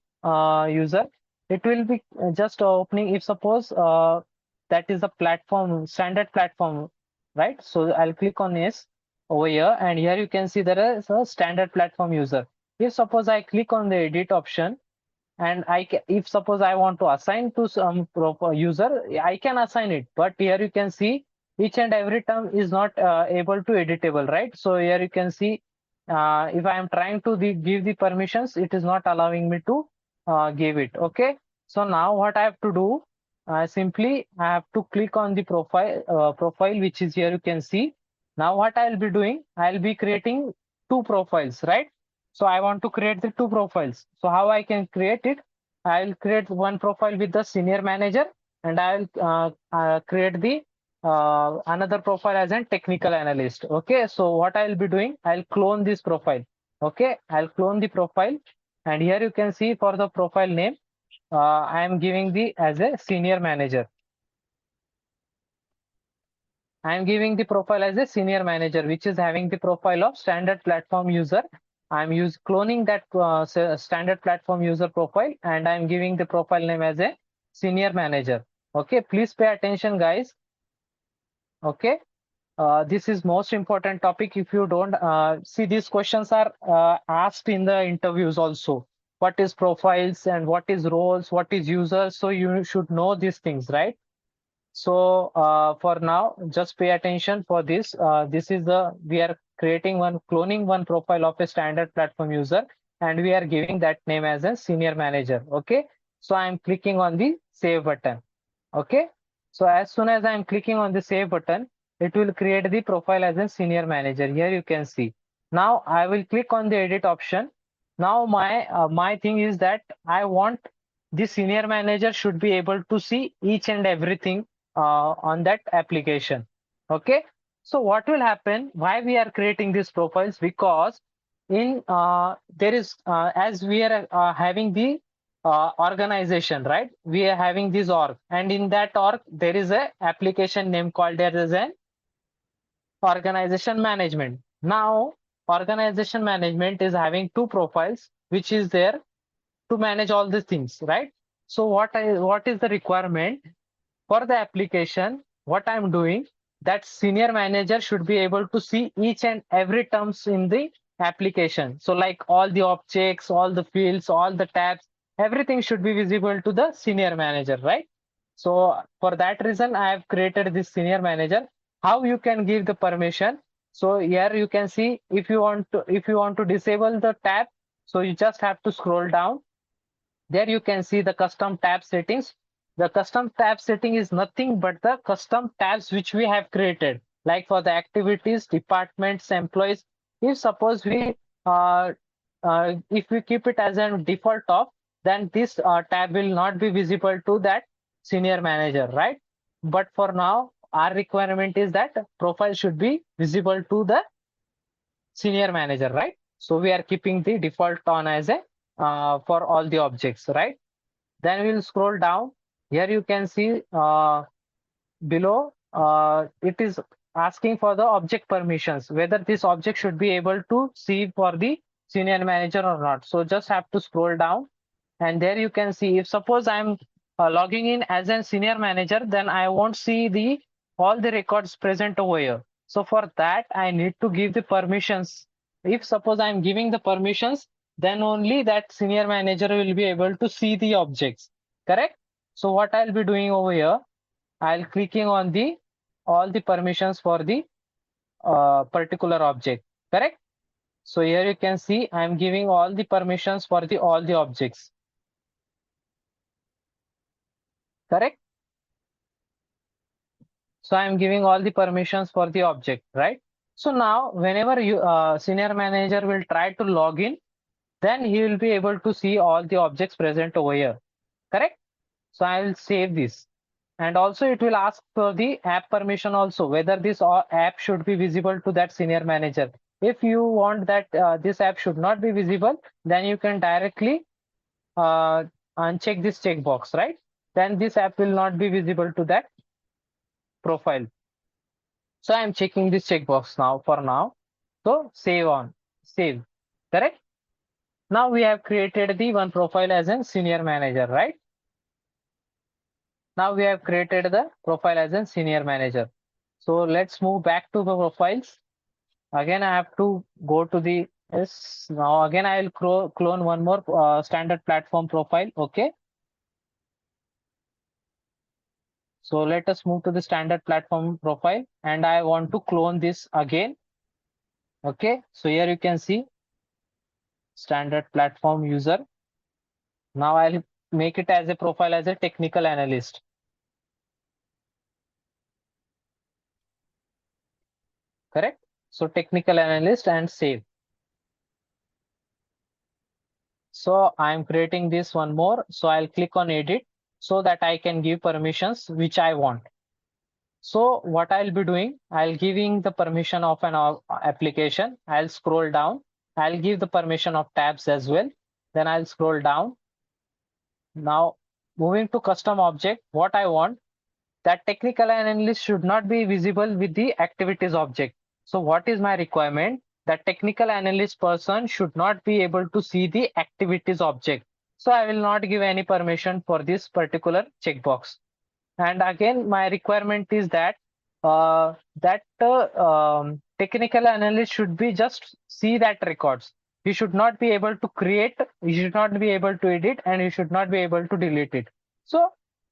user. It will be just opening if suppose that is a platform, standard platform, right? So I'll click on yes over here, and here you can see there is a standard platform user. If suppose I click on the edit option, and if suppose I want to assign to some user, I can assign it. But here you can see each and every term is not able to editable, right? So here you can see if I am trying to give the permissions, it is not allowing me to give it. Okay. So now what I have to do, simply I have to click on the profile, which is here you can see. Now what I'll be doing, I'll be creating two profiles, right? So I want to create the two profiles. So how I can create it? I'll create one profile with the senior manager, and I'll create the another profile as a technical analyst. Okay, so what I'll be doing, I'll clone this profile. Okay, I'll clone the profile, and here you can see for the profile name, I am giving the as a senior manager. I am giving the profile as a senior manager, which is having the profile of standard platform user. I'm cloning that standard platform user profile, and I'm giving the profile name as a senior manager. Okay, please pay attention, guys. Okay, this is most important topic. If you don't see, these questions are asked in the interviews also. What is profiles and what is roles, what is users? So you should know these things, right? So for now, just pay attention for this. This is we are creating cloning one profile of a standard platform user, and we are giving that name as a senior manager. Okay. So I'm clicking on the save button. Okay. So as soon as I'm clicking on the save button, it will create the profile as a senior manager. Here you can see. Now I will click on the edit option. Now my thing is that I want the senior manager should be able to see each and everything on that application. Okay, so what will happen, why we are creating these profiles? Because in there is as we are having the organization, right? We are having this org, and in that org there is a application name called as an organization management. Now organization management is having two profiles which is there to manage all these things, right? So what is the requirement for the application? What I'm doing, that senior manager should be able to see each and every terms in the application. So like all the objects, all the fields, all the tabs, everything should be visible to the senior manager, right? So for that reason, I have created this senior manager. How you can give the permission? So here you can see, if you want to disable the tab, so you just have to scroll down. There you can see the custom tab settings. The custom tab setting is nothing but the custom tabs which we have created, like for the activities, departments, employees. If suppose uh, if we keep it as a default off, then this tab will not be visible to that senior manager, right? But for now, our requirement is that profile should be visible to the senior manager, right? So we are keeping the default on as a for all the objects, right? Then we'll scroll down. Here you can see below it is asking for the object permissions, whether this object should be able to see for the senior manager or not. So just have to scroll down, and there you can see, if suppose I'm logging in as a senior manager, then I won't see the all the records present over here. So for that, I need to give the permissions. If suppose I'm giving the permissions, then only that senior manager will be able to see the objects, correct? So what I'll be doing over here, I'll clicking on the all the permissions for the particular object, correct? So here you can see I'm giving all the permissions for the all the objects, correct? So I'm giving all the permissions for the object, right? So now whenever you senior manager will try to log in, then he will be able to see all the objects present over here, correct? So I will save this. And also it will ask for the app permission also, whether this app should be visible to that senior manager. If you want that this app should not be visible, then you can directly uh, uncheck this checkbox, right? Then this app will not be visible to that profile. So I'm checking this checkbox now for now. So save, correct? Now we have created the one profile as a senior manager, right? Now we have created the profile as a senior manager. So let's move back to the profiles. Again, I have to go to the yes. Now again, I will clone one more standard platform profile. Okay. So let us move to the standard platform profile, and I want to clone this again. Okay. So here you can see standard platform user. Now I'll make it as a profile as a technical analyst. Correct. So technical analyst and save. So I'm creating this one more. So I'll click on edit so that I can give permissions which I want. So what I'll be doing, I'll giving the permission of an application. I'll scroll down. I'll give the permission of tabs as well. Then I'll scroll down. Now moving to custom object, what I want, that technical analyst should not be visible with the activities object. So what is my requirement? That technical analyst person should not be able to see the activities object. So I will not give any permission for this particular checkbox. And again, my requirement is that technical analyst should be just see that records. He should not be able to create, he should not be able to edit, and he should not be able to delete it. So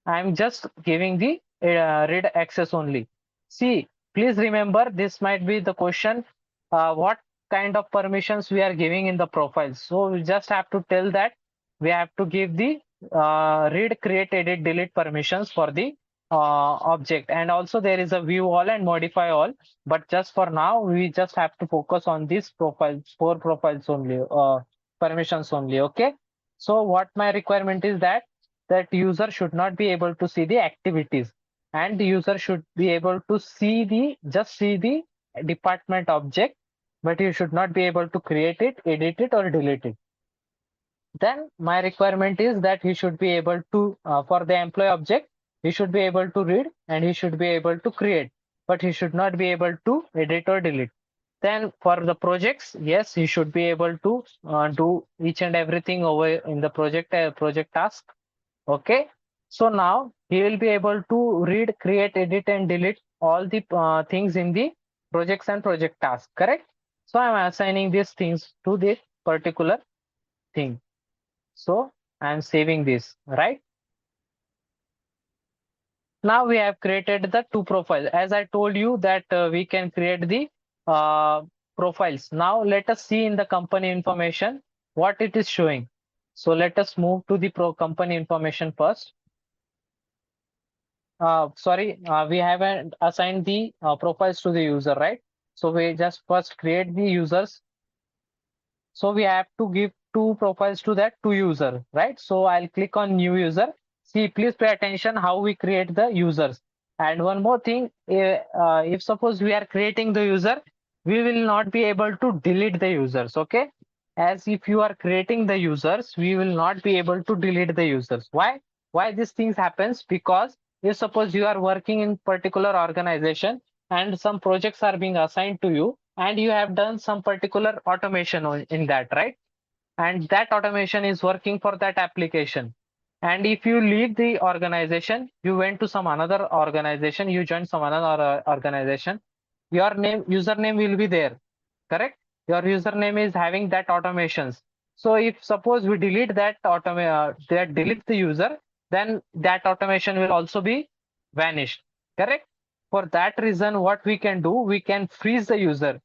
I'm just giving the read access only. See, please remember this might be the question, what kind of permissions we are giving in the profile. So we just have to tell that we have to give the read, create, edit, delete permissions for the object, and also there is a view all and modify all, but just for now we just have to focus on these profiles, 4 profiles only, permissions only. Okay, so what my requirement is that user should not be able to see the activities, and the user should be able to see the department object, but you should not be able to create it, edit it, or delete it. Then my requirement is that he should be able to, for the employee object, he should be able to read and he should be able to create, but he should not be able to edit or delete. Then for the projects, yes, he should be able to do each and everything over in the project task. Okay, so now he will be able to read, create, edit, and delete all the things in the projects and project task. Correct. So I'm assigning these things to this particular thing. So I'm saving this, right? Now we have created the 2 profiles. As I told you that we can create the profiles. Now let us see in the company information what it is showing. So let us move to the company information first. Sorry, we haven't assigned the profiles to the user, right? So we just first create the users. So we have to give 2 profiles to that 2 user, right? So I'll click on new user. See, please pay attention how we create the users. And one more thing, if suppose we are creating the user, we will not be able to delete the users, okay? As if you are creating the users, we will not be able to delete the users. Why? Why these things happens? Because if suppose you are working in particular organization and some projects are being assigned to you, and you have done some particular automation in that, right? And that automation is working for that application. And if you leave the organization, you went to some another organization, you joined some another organization, your username will be there, correct? Your username is having that automations. So if suppose we delete that delete the user, then that automation will also be vanished, correct? For that reason, what we can do, we can freeze the user.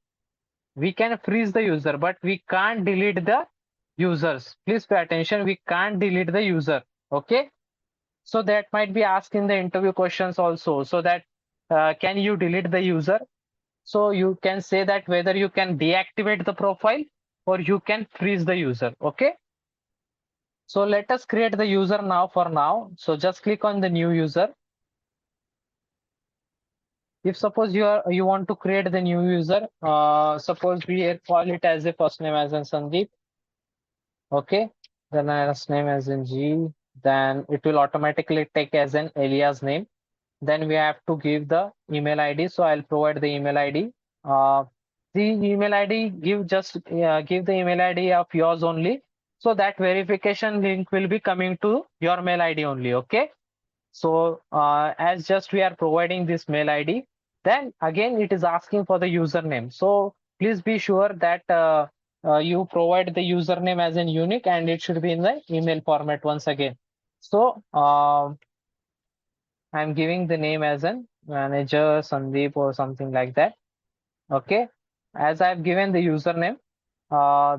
We can freeze the user, but we can't delete the users. Please pay attention. We can't delete the user. Okay. So that might be asked in the interview questions also. So that can you delete the user? So you can say that whether you can deactivate the profile or you can freeze the user. Okay. So let us create the user now for now. So just click on the new user. If suppose you want to create the new user, suppose we call it as a first name as in Sandeep. Okay, then last name as in G, then it will automatically take as an alias name. Then we have to give the email ID. So I'll provide the email ID. The email ID, give the email ID of yours only. So that verification link will be coming to your mail ID only. Okay. So as just we are providing this mail ID, then again it is asking for the username. So please be sure that you provide the username as an unique, and it should be in the email format once again. So I'm giving the name as an manager Sandeep or something like that. Okay. As I've given the username,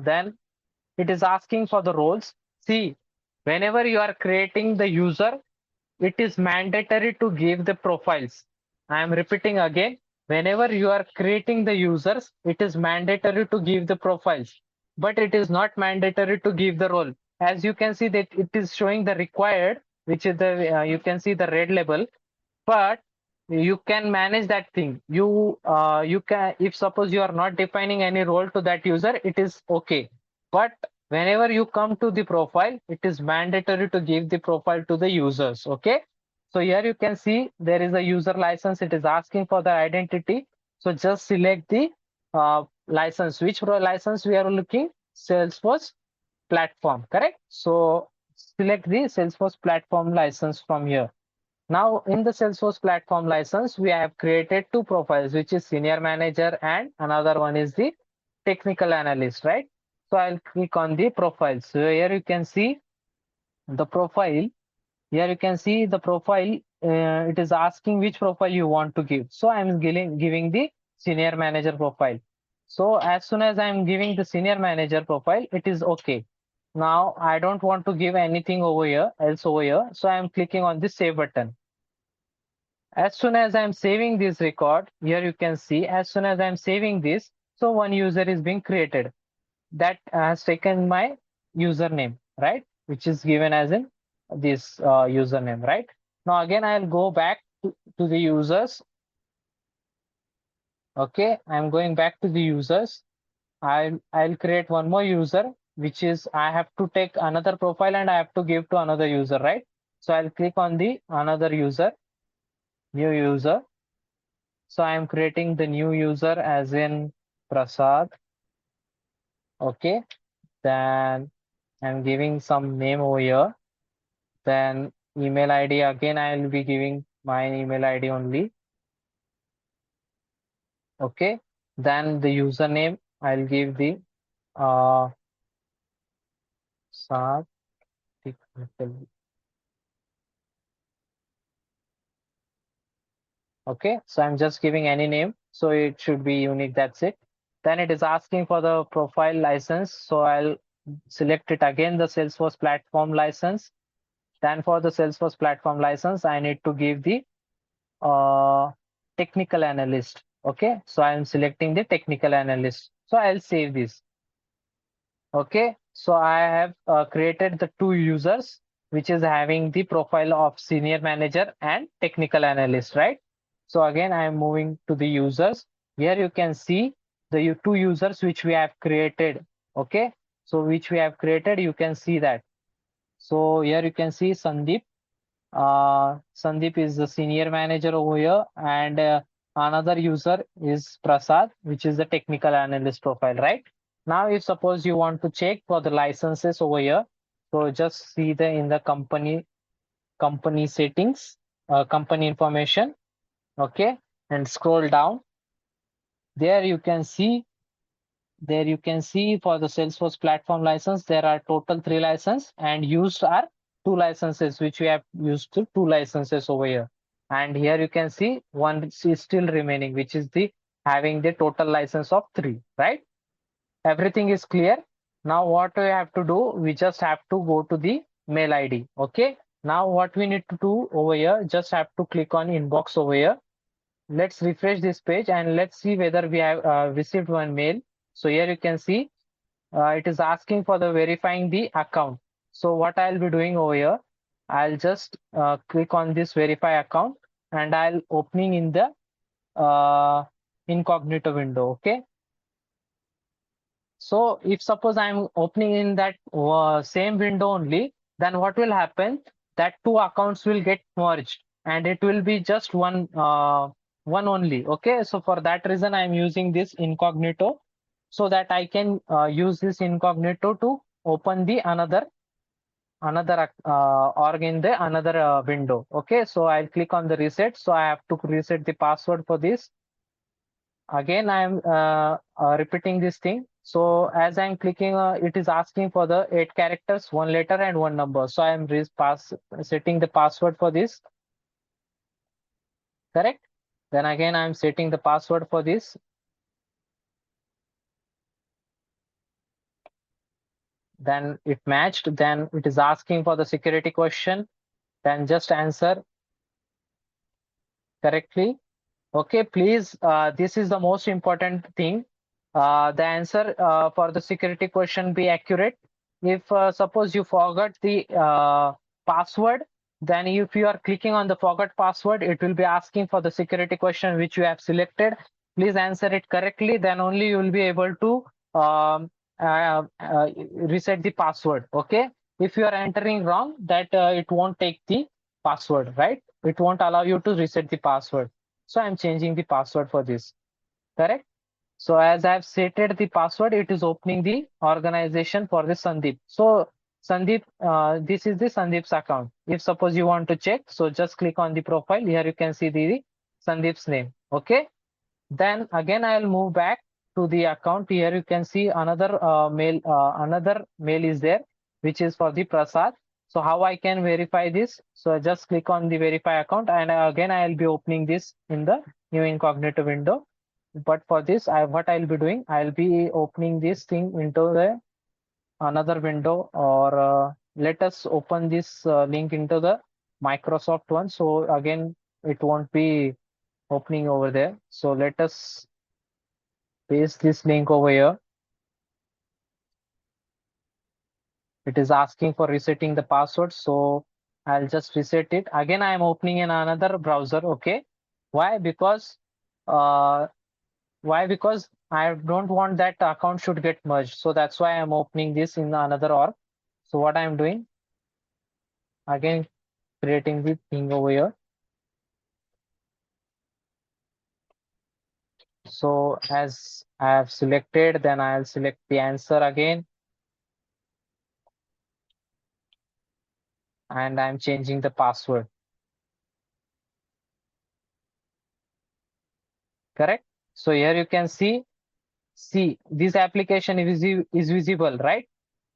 then it is asking for the roles. See, whenever you are creating the user, it is mandatory to give the profiles. I am repeating again, whenever you are creating the users, it is mandatory to give the profiles, but it is not mandatory to give the role. as you can see that it is showing the required, which is the you can see the red label, but you can manage that thing. You can, if suppose you are not defining any role to that user, it is okay. But whenever you come to the profile, it is mandatory to give the profile to the users. Okay. So here you can see there is a user license. It is asking for the identity. So just select the license. Which license we are looking? Salesforce platform, correct? So select the Salesforce platform license from here. Now in the Salesforce platform license, we have created two profiles, which is senior manager and another one is the technical analyst, right? So I'll click on the profile. So here you can see the profile. Here you can see the profile. It is asking which profile you want to give. So I'm giving the senior manager profile. So as soon as I'm giving the senior manager profile, it is okay. Now I don't want to give anything over here, else over here. So I'm clicking on the save button. As soon as I'm saving this record, here you can see, as soon as I'm saving this, so one user is being created. That has taken my username, right? Which is given as in this username, right? Now again, I'll go back to the users. Okay, I'm going back to the users. I'll create one more user, which is I have to take another profile and I have to give to another user, right? So I'll click on the another user, new user. So I'm creating the new user as in Prasad. Okay, then I'm giving some name over here. Then email ID, again I'll be giving my email ID only. Okay, then the username I'll give the uh Prasad. Okay, so I'm just giving any name, so it should be unique. That's it. Then it is asking for the profile license, so I'll select it again, the Salesforce platform license. Then for the Salesforce platform license, I need to give the uh, technical analyst. Okay, so I'm selecting the technical analyst. So I'll save this. Okay, so I have created the two users, which is having the profile of senior manager and technical analyst, right? So again, I am moving to the users. Here you can see the two users which we have created. Okay, so which we have created, you can see that. So here you can see Sandeep. Sandeep is the senior manager over here, and another user is Prasad, which is the technical analyst profile, right? Now, if suppose you want to check for the licenses over here, so just see the in the company settings, company information, okay, and scroll down. There you can see for the Salesforce platform license, there are total 3 licenses and used are 2 licenses, which we have used to 2 licenses over here. And here you can see one is still remaining, which is the having the total license of 3, right? Everything is clear. Now what we have to do, we just have to go to the mail ID. Okay. Now what we need to do over here, just have to click on inbox over here. Let's refresh this page and let's see whether we have received one mail. So here you can see it is asking for the verifying the account. So what I'll be doing over here, I'll just click on this verify account and I'll opening in the incognito window. Okay. So if suppose I'm opening in that same window only, then what will happen? That two accounts will get merged and it will be just one only. Okay. So for that reason, I'm using this incognito so that I can use this incognito to open the another org in the another window. Okay. So I'll click on the reset. So I have to reset the password for this. Again, I'm repeating this thing. So as I'm clicking, it is asking for the 8 characters, 1 letter and 1 number. So I'm setting the password for this. Correct. Then again, I'm setting the password for this. Then it matched. Then it is asking for the security question. Then just answer correctly. Okay, please, this is the most important thing. The answer for the security question be accurate. if suppose you forgot the password, then if you are clicking on the forgot password, it will be asking for the security question which you have selected. Please answer it correctly, then only you will be able to reset the password. Okay, if you are entering wrong, that it won't take the password, right? It won't allow you to reset the password. So I'm changing the password for this. Correct. So as I have stated the password, it is opening the organization for the Sandeep. So Sandeep, this is the Sandeep's account. If suppose you want to check, so just click on the profile. Here you can see the Sandeep's name. Okay. Then again, I'll move back to the account. Here you can see another mail is there, which is for the Prasad. So how I can verify this? So I just click on the verify account, and again I'll be opening this in the new incognito window. But for this, what I'll be doing, I'll be opening this thing into the another window, or let us open this link into the Microsoft one. So again, it won't be opening over there. So let us paste this link over here. It is asking for resetting the password, so I'll just reset it. Again, I am opening in another browser. Okay, why? Because uh, because I don't want that account should get merged. So that's why I'm opening this in another org. So what I'm doing, again, creating the thing over here. So as I have selected, then I'll select the answer again. And I'm changing the password. Correct. So here you can see this application is visible, right?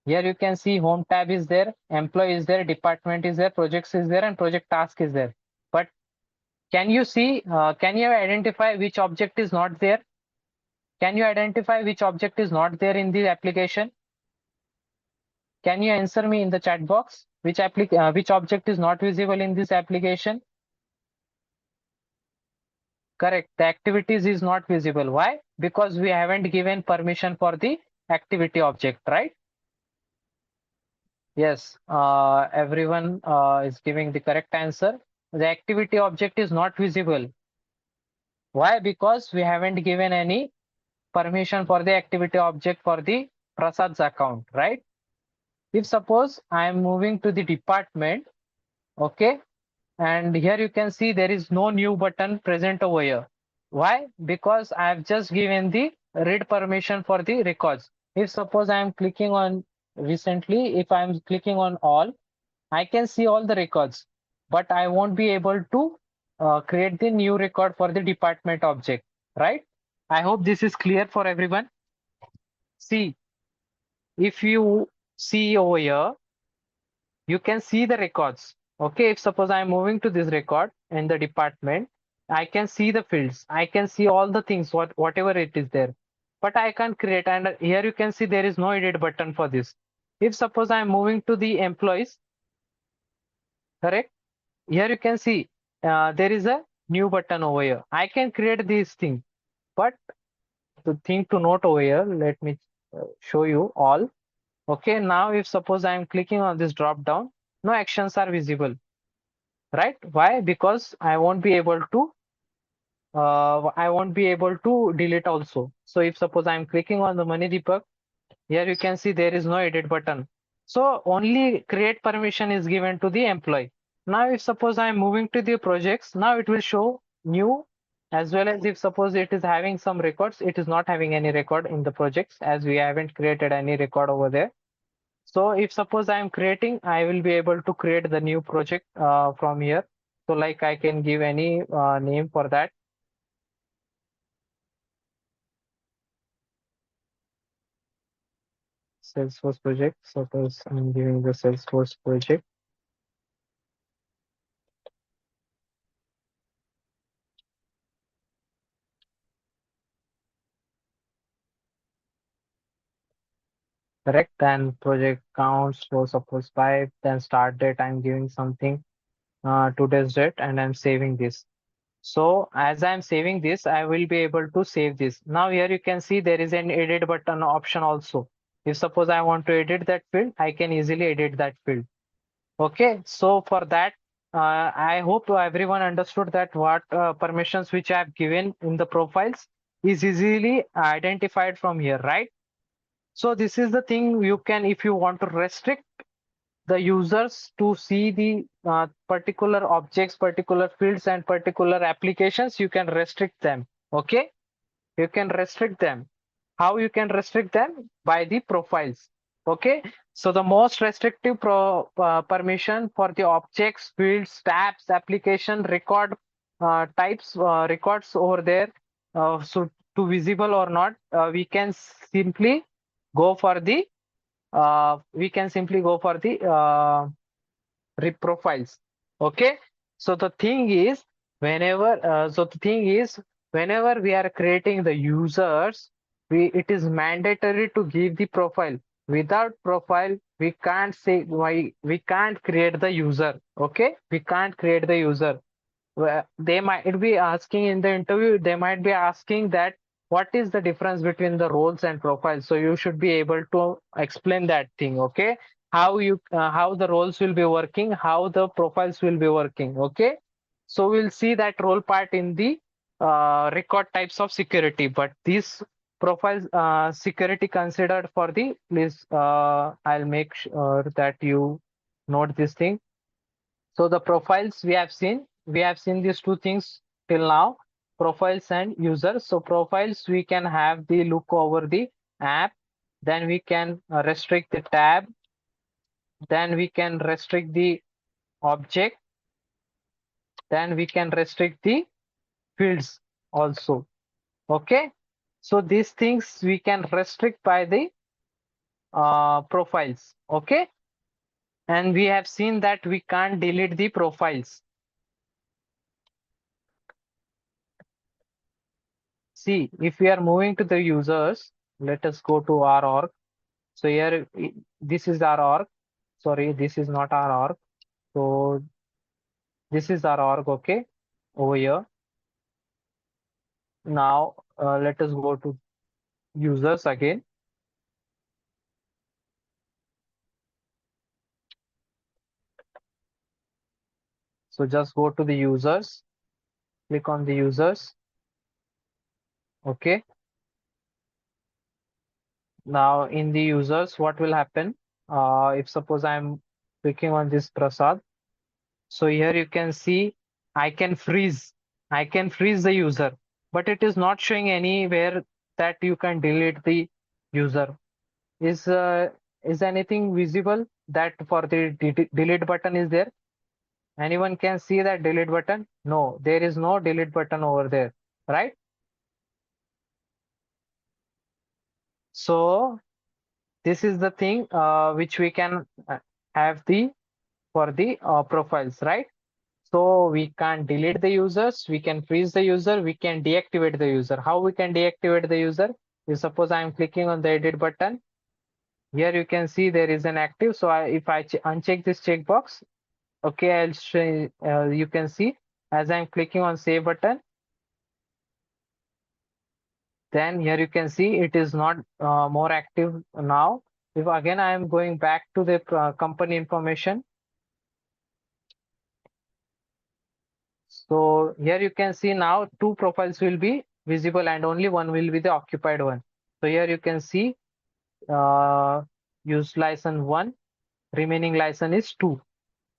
Here you can see home tab is there, employee is there, department is there, projects is there, and project task is there. But can you see, can you identify which object is not there? Can you identify which object is not there in the application? Can you answer me in the chat box? Which object is not visible in this application? Correct. The activities is not visible. Why? Because we haven't given permission for the activity object, right? Yes, everyone is giving the correct answer. The activity object is not visible. Why? Because we haven't given any permission for the activity object for the Prasad's account, right? If suppose I am moving to the department, okay, and here you can see there is no new button present over here. Why? Because I have just given the read permission for the records. If suppose I am clicking on recently, if I am clicking on all, I can see all the records, but I won't be able to create the new record for the department object, right? I hope this is clear for everyone. See, if you see over here, you can see the records. Okay, if suppose I'm moving to this record in the department, I can see the fields. I can see all the things, whatever it is there. But I can't create, and here you can see there is no edit button for this. If suppose I'm moving to the employees, correct? Here you can see there is a new button over here. I can create this thing, but the thing to note over here, let me show you all. Okay, now if suppose I am clicking on this drop down, no actions are visible, right? Why? Because I won't be able to delete also. So if suppose I'm clicking on the money Deepak, here you can see there is no edit button. So only create permission is given to the employee. Now if suppose I'm moving to the projects, now it will show new, as well as if suppose it is having some records, it is not having any record in the projects as we haven't created any record over there. So if suppose I am creating, I will be able to create the new project from here. So like I can give any name for that. Salesforce project. Suppose I'm giving the Salesforce project. Correct. Then project counts for suppose 5. Then start date, I'm giving something today's date, and I'm saving this. So as I'm saving this, I will be able to save this. Now here you can see there is an edit button option also. If suppose I want to edit that field, I can easily edit that field. Okay, so for that, I hope everyone understood that what permissions which I have given in the profiles is easily identified from here, right? So this is the thing you can, if you want to restrict the users to see the particular objects, particular fields, and particular applications, you can restrict them. Okay, you can restrict them. How you can restrict them? By the profiles. Okay, so the most restrictive permission for the objects, fields, tabs, application, record types, records over there, so to visible or not, we can simply go for the profiles. Okay, so the thing is, whenever we are creating the users, it is mandatory to give the profile. Without profile, we can't say why we can't create the user. Okay, we can't create the user. They might be asking in the interview, they might be asking that what is the difference between the roles and profiles. So you should be able to explain that thing. Okay, how the roles will be working, how the profiles will be working. Okay, so we'll see that role part in the record types of security, but these profiles security considered for the please, I'll make sure that you note this thing. So the profiles we have seen these two things till now, profiles and users. So profiles, we can have the look over the app, then we can restrict the tab, then we can restrict the object, then we can restrict the fields also. Okay, so these things we can restrict by the profiles. Okay, and we have seen that we can't delete the profiles. See, if we are moving to the users, let us go to our org. So here, this is our org. Sorry, this is not our org. So this is our org, okay, over here. Now, let us go to users again. So just go to the users, click on the users. Okay. Now in the users, what will happen? If suppose I'm clicking on this Prasad, so here you can see I can freeze the user, but it is not showing anywhere that you can delete the user. Is anything visible that for the delete button is there? Anyone can see that delete button? No, there is no delete button over there, right? So this is the thing which we can have the for the profiles, right? So we can delete the users, we can freeze the user, we can deactivate the user. How we can deactivate the user? If suppose I am clicking on the edit button, here you can see there is an active. So if I uncheck this checkbox, okay, I'll show you can see as I'm clicking on save button, then here you can see it is not more active now. If again I am going back to the company information, so here you can see now two profiles will be visible and only one will be the occupied one. So here you can see use license 1, remaining license is 2.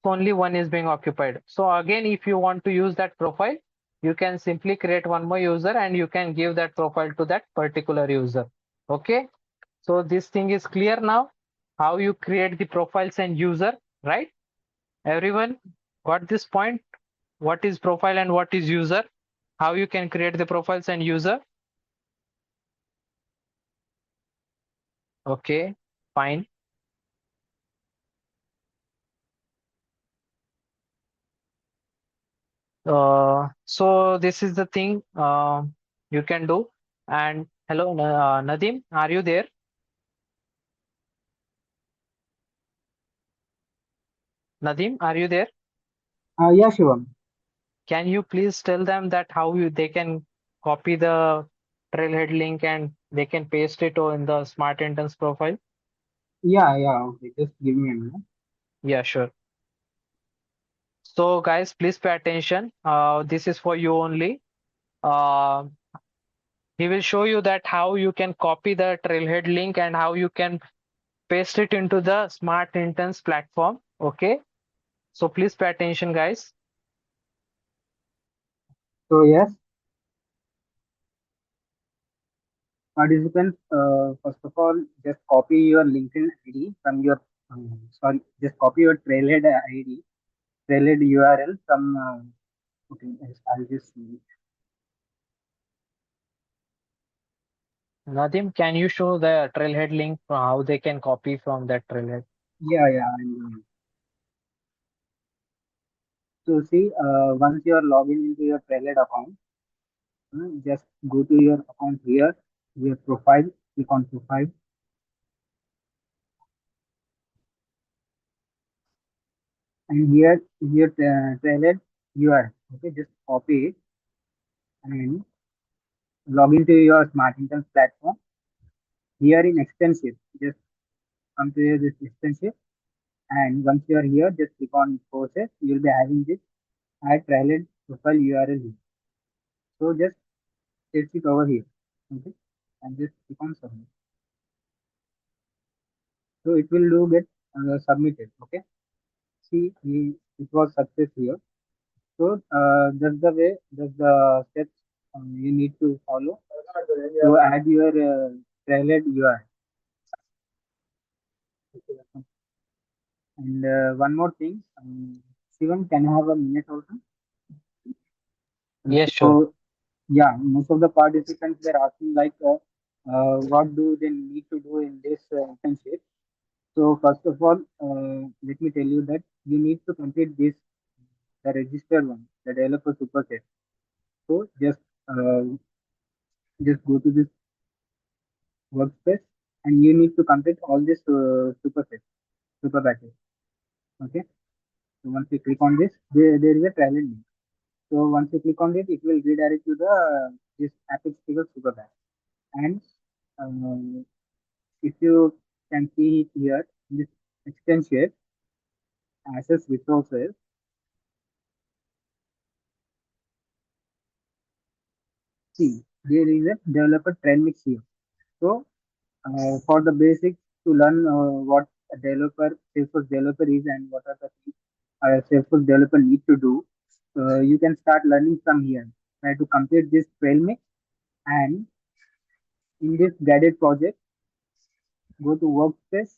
So only one is being occupied. So again, if you want to use that profile, you can simply create one more user and you can give that profile to that particular user. Okay, so this thing is clear now, how you create the profiles and user, right? Everyone got this point? What is profile and what is user? How you can create the profiles and user? Okay, fine. So this is the thing you can do. And hello, Nadim, are you there? Nadim, are you there? Yeah, Shivam. Can you please tell them that how they can copy the trailhead link and they can paste it in the Smart Interns profile? Yeah, yeah. Okay, just give me a minute. Yeah, sure. So guys, please pay attention. This is for you only. Uh, he will show you that how you can copy the trailhead link and how you can paste it into the Smart Interns platform. Okay. So please pay attention, guys. So yes, participants. First of all, just copy your LinkedIn ID from your. Sorry, just copy your Trailhead ID, Trailhead URL from. Okay, yes, I'll just. Nadim, can you show the trailhead link for how they can copy from that trailhead? Yeah, yeah. I'm doing. So see, once you are logging into your Trailhead account, just go to your account here, your profile, click on profile, and here is your Trailhead URL. Okay, just copy it and log into your Smart Incomes platform. Here in extensive, just come to this extensive, and once you are here, just click on courses. You will be having this add Trailhead profile URL here. So just paste it over here. Okay, and just click on submit. So it will do get submitted. Okay, see, it was success here. So that's the way, that's the steps you need to follow to add your trailhead UI. And one more thing, Shivam, can I have a minute also? Yes, sure. So yeah, most of the participants were asking like, what do they need to do in this internship? So first of all, let me tell you that you need to complete this, the registered one, the developer superset. So just go to this workspace and you need to complete all this super package. Okay. So once you click on this, there is a trial link. So once you click on it, it will redirect to the this Apex Figure super pack. And um, if you can see it here, in this extension, access resources, see there is a developer trend mix here. So for the basics to learn what a developer, Salesforce developer is and what are the things a Salesforce developer need to do, you can start learning from here. Try to complete this trail mix and in this guided project, go to workspace,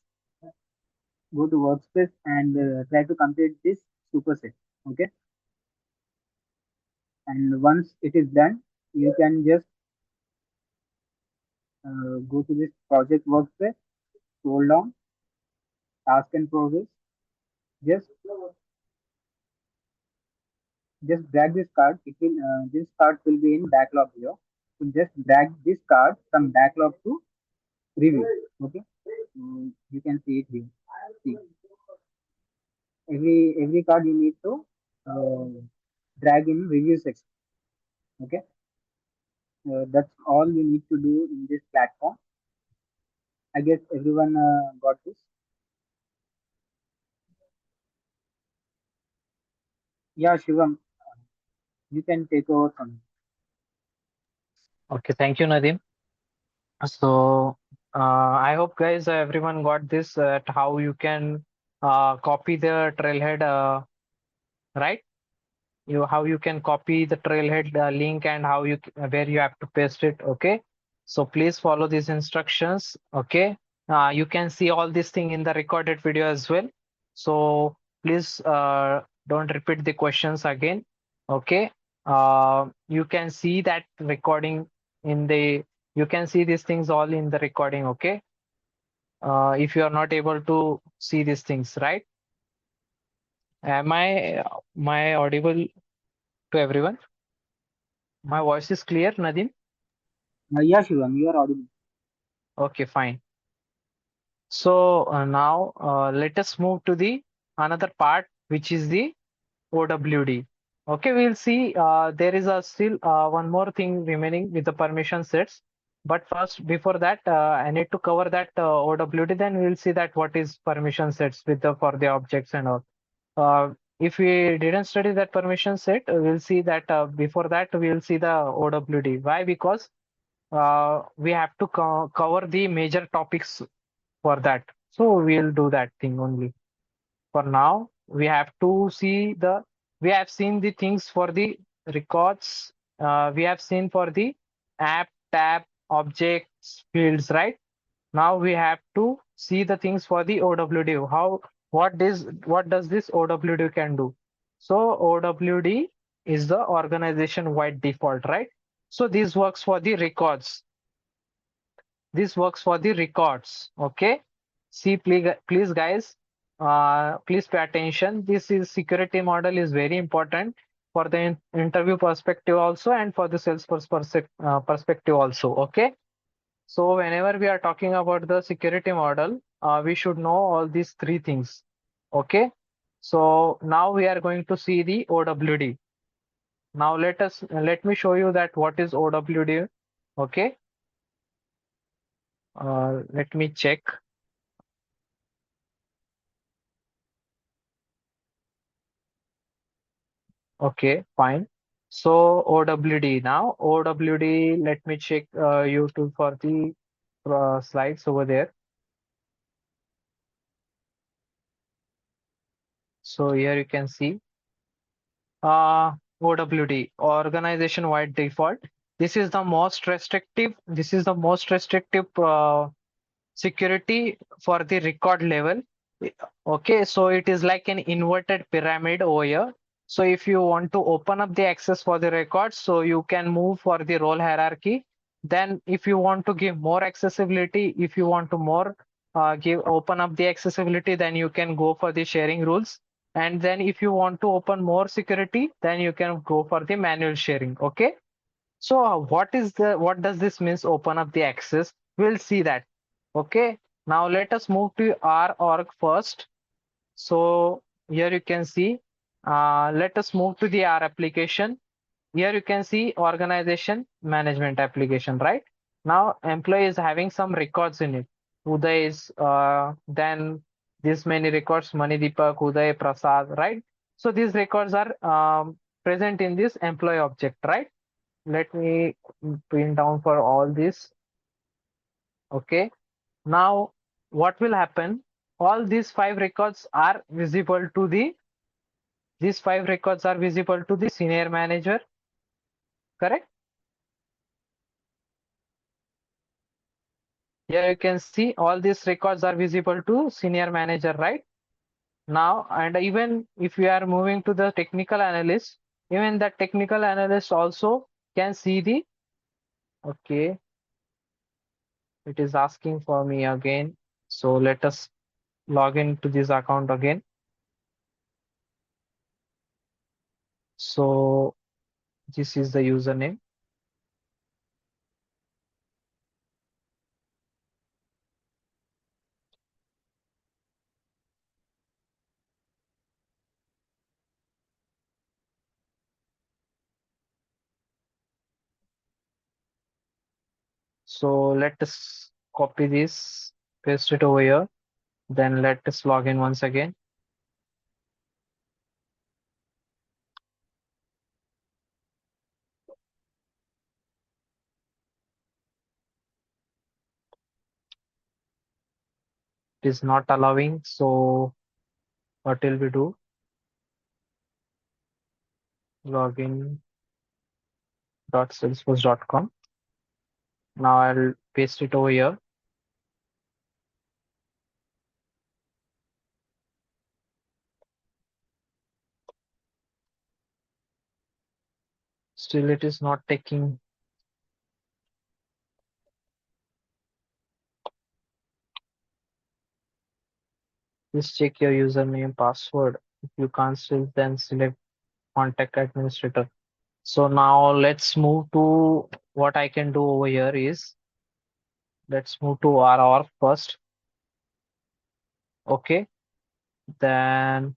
go to workspace and try to complete this superset. Okay, and once it is done, you can just go to this project workspace, scroll down, task and progress. Just just drag this card. It will this card will be in backlog here. So just drag this card from backlog to review. Okay, you can see it here. See, every card you need to uh, drag in review section. Okay, that's all you need to do in this platform. I guess everyone got this. Yeah, Shivam, you can take over from. Okay, thank you, Nadim. So I hope guys everyone got this at how you can copy the trailhead, right? You how you can copy the trailhead link and how you where you have to paste it. Okay, so please follow these instructions. Okay, you can see all this thing in the recorded video as well. So please don't repeat the questions again. Okay, you can see that recording in the you can see these things all in the recording. Okay, if you are not able to see these things, right? Am I audible to everyone? My voice is clear, Nadim? Yeah, Shivam, you are audible. Okay, fine. So now let us move to the another part, which is the OWD. Okay, we'll see there is a still one more thing remaining with the permission sets. But first, before that, I need to cover that OWD. Then we'll see that what is permission sets with the for the objects and all. If we didn't study that permission set, we'll see that before that we'll see the OWD. Why? Because we have to cover the major topics for that. So we'll do that thing only. For now, we have to see the, we have seen the things for the records. We have seen for the app, tab, objects, fields, right? Now we have to see the things for the OWD. How, what does this OWD can do? So OWD is the organization wide default, right? So this works for the records. This works for the records. Okay. See, please guys, please pay attention. This is security model is very important for the interview perspective also and for the Salesforce perspective also. Okay. So whenever we are talking about the security model, we should know all these three things. Okay. So now we are going to see the OWD. Now let me show you that what is OWD. Okay. Let me check. Okay, fine. So OWD now. OWD, let me check YouTube for the slides over there. So here you can see OWD, organization wide default. This is the most restrictive. This is the most restrictive security for the record level. Okay, so it is like an inverted pyramid over here. So if you want to open up the access for the records, so you can move for the role hierarchy. Then if you want to give more accessibility, if you want to more give open up the accessibility, then you can go for the sharing rules. And then if you want to open more security, then you can go for the manual sharing. Okay. So what does this means open up the access? We'll see that. Okay. Now let us move to our org first. So here you can see, let us move to the R application. Here you can see organization management application, right? Now employee is having some records in it. Uday is then this many records, Mani Deepak, Uday, Prasad, right? So these records are present in this employee object, right? Let me print down for all this. Okay. Now what will happen? All these five records are visible to the, these five records are visible to the senior manager, correct? Here you can see all these records are visible to senior manager, right? Now, and even if we are moving to the technical analyst, even the technical analyst also can see the, okay, it is asking for me again. So let us log into this account again. So this is the username. So let us copy this, paste it over here. Then let us log in once again. It is not allowing. So what will we do? Login.salesforce.com. Now I'll paste it over here. Still it is not taking. Please check your username, password. If you can't still, then select contact administrator. So now let's move to what I can do over here is, let's move to our org first. Okay. Then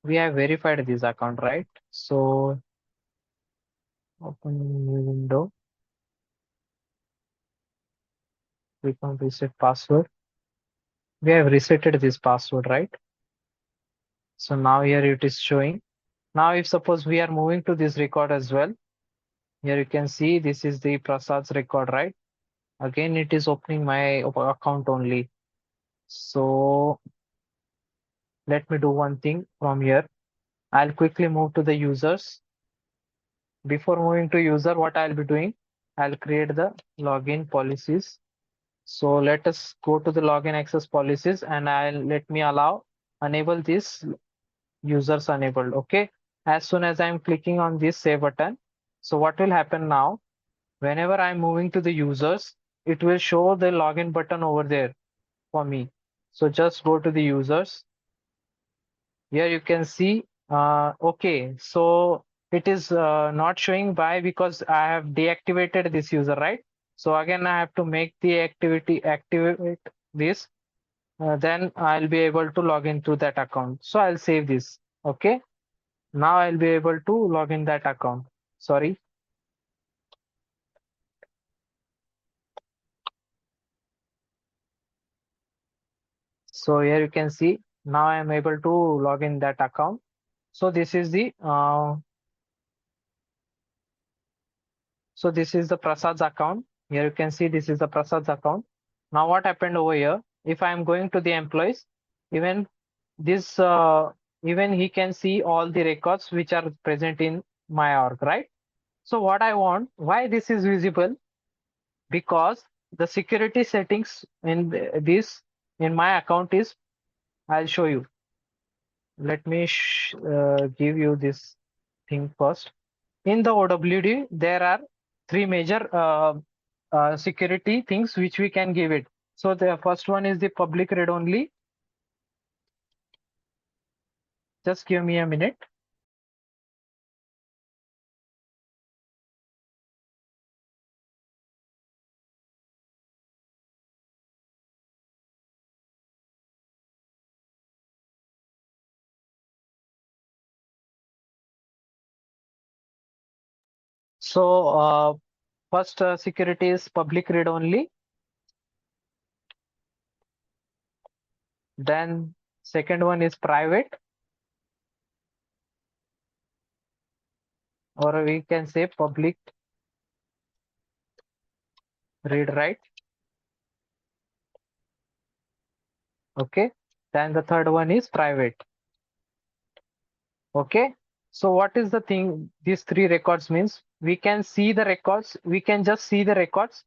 we have verified this account, right? So open new window. Click on reset password. We have resetted this password, right? So now here it is showing. Now if suppose we are moving to this record as well, here you can see this is the Prasad's record, right? Again, it is opening my account only. So let me do one thing from here. I'll quickly move to the users. Before moving to user, what I'll be doing, I'll create the login policies. So let us go to the login access policies and let me allow enable this users enabled. Okay. As soon as I'm clicking on this save button, so what will happen now? Whenever I'm moving to the users, it will show the login button over there for me. So just go to the users. Here you can see, okay, so it is not showing by because I have deactivated this user, right? So again, I have to make the activate this. Then I'll be able to log into that account. So I'll save this. Okay. Now I'll be able to log in that account. Sorry. So here you can see now I am able to log in that account. So this is the Prasad's account. Here you can see this is the Prasad's account. Now what happened over here? If I am going to the employees, even this even he can see all the records which are present in my org, right? So what I want, why this is visible? Because the security settings in this in my account is, I'll show you. Let me give you this thing first. In the OWD, there are three major security things which we can give it. So the first one is the public read only. Just give me a minute. So first security is public read only. Then second one is private, or we can say public read write. Okay. Then the third one is private. Okay. So what is the thing? These three records means we can see the records. We can just see the records.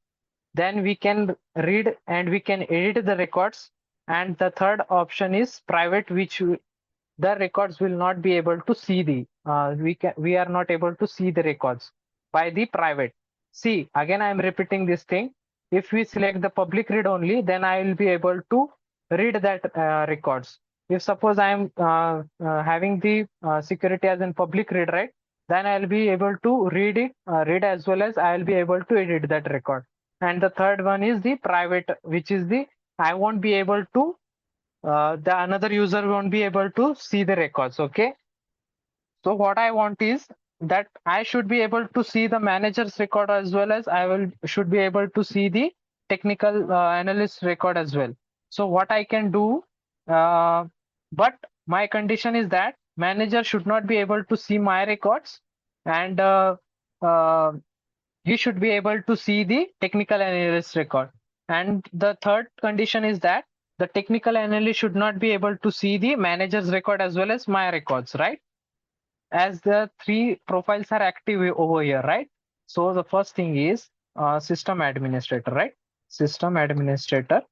Then we can read and we can edit the records. And the third option is private, which the records will not be able to see the we are not able to see the records by the private. See, again I am repeating this thing. If we select the public read only, then I will be able to read that records. If suppose I am having the security as in public read, right, then I'll be able to read it, read as well as I'll be able to edit that record. And the third one is the private, which is the I won't be able to the another user won't be able to see the records. Okay. So what I want is that I should be able to see the manager's record as well as should be able to see the technical analyst record as well. So what I can do, but my condition is that manager should not be able to see my records, and uh, he should be able to see the technical analyst record. And the third condition is that the technical analyst should not be able to see the manager's record as well as my records, right? As the three profiles are active over here, right? So the first thing is system administrator, right? System administrator.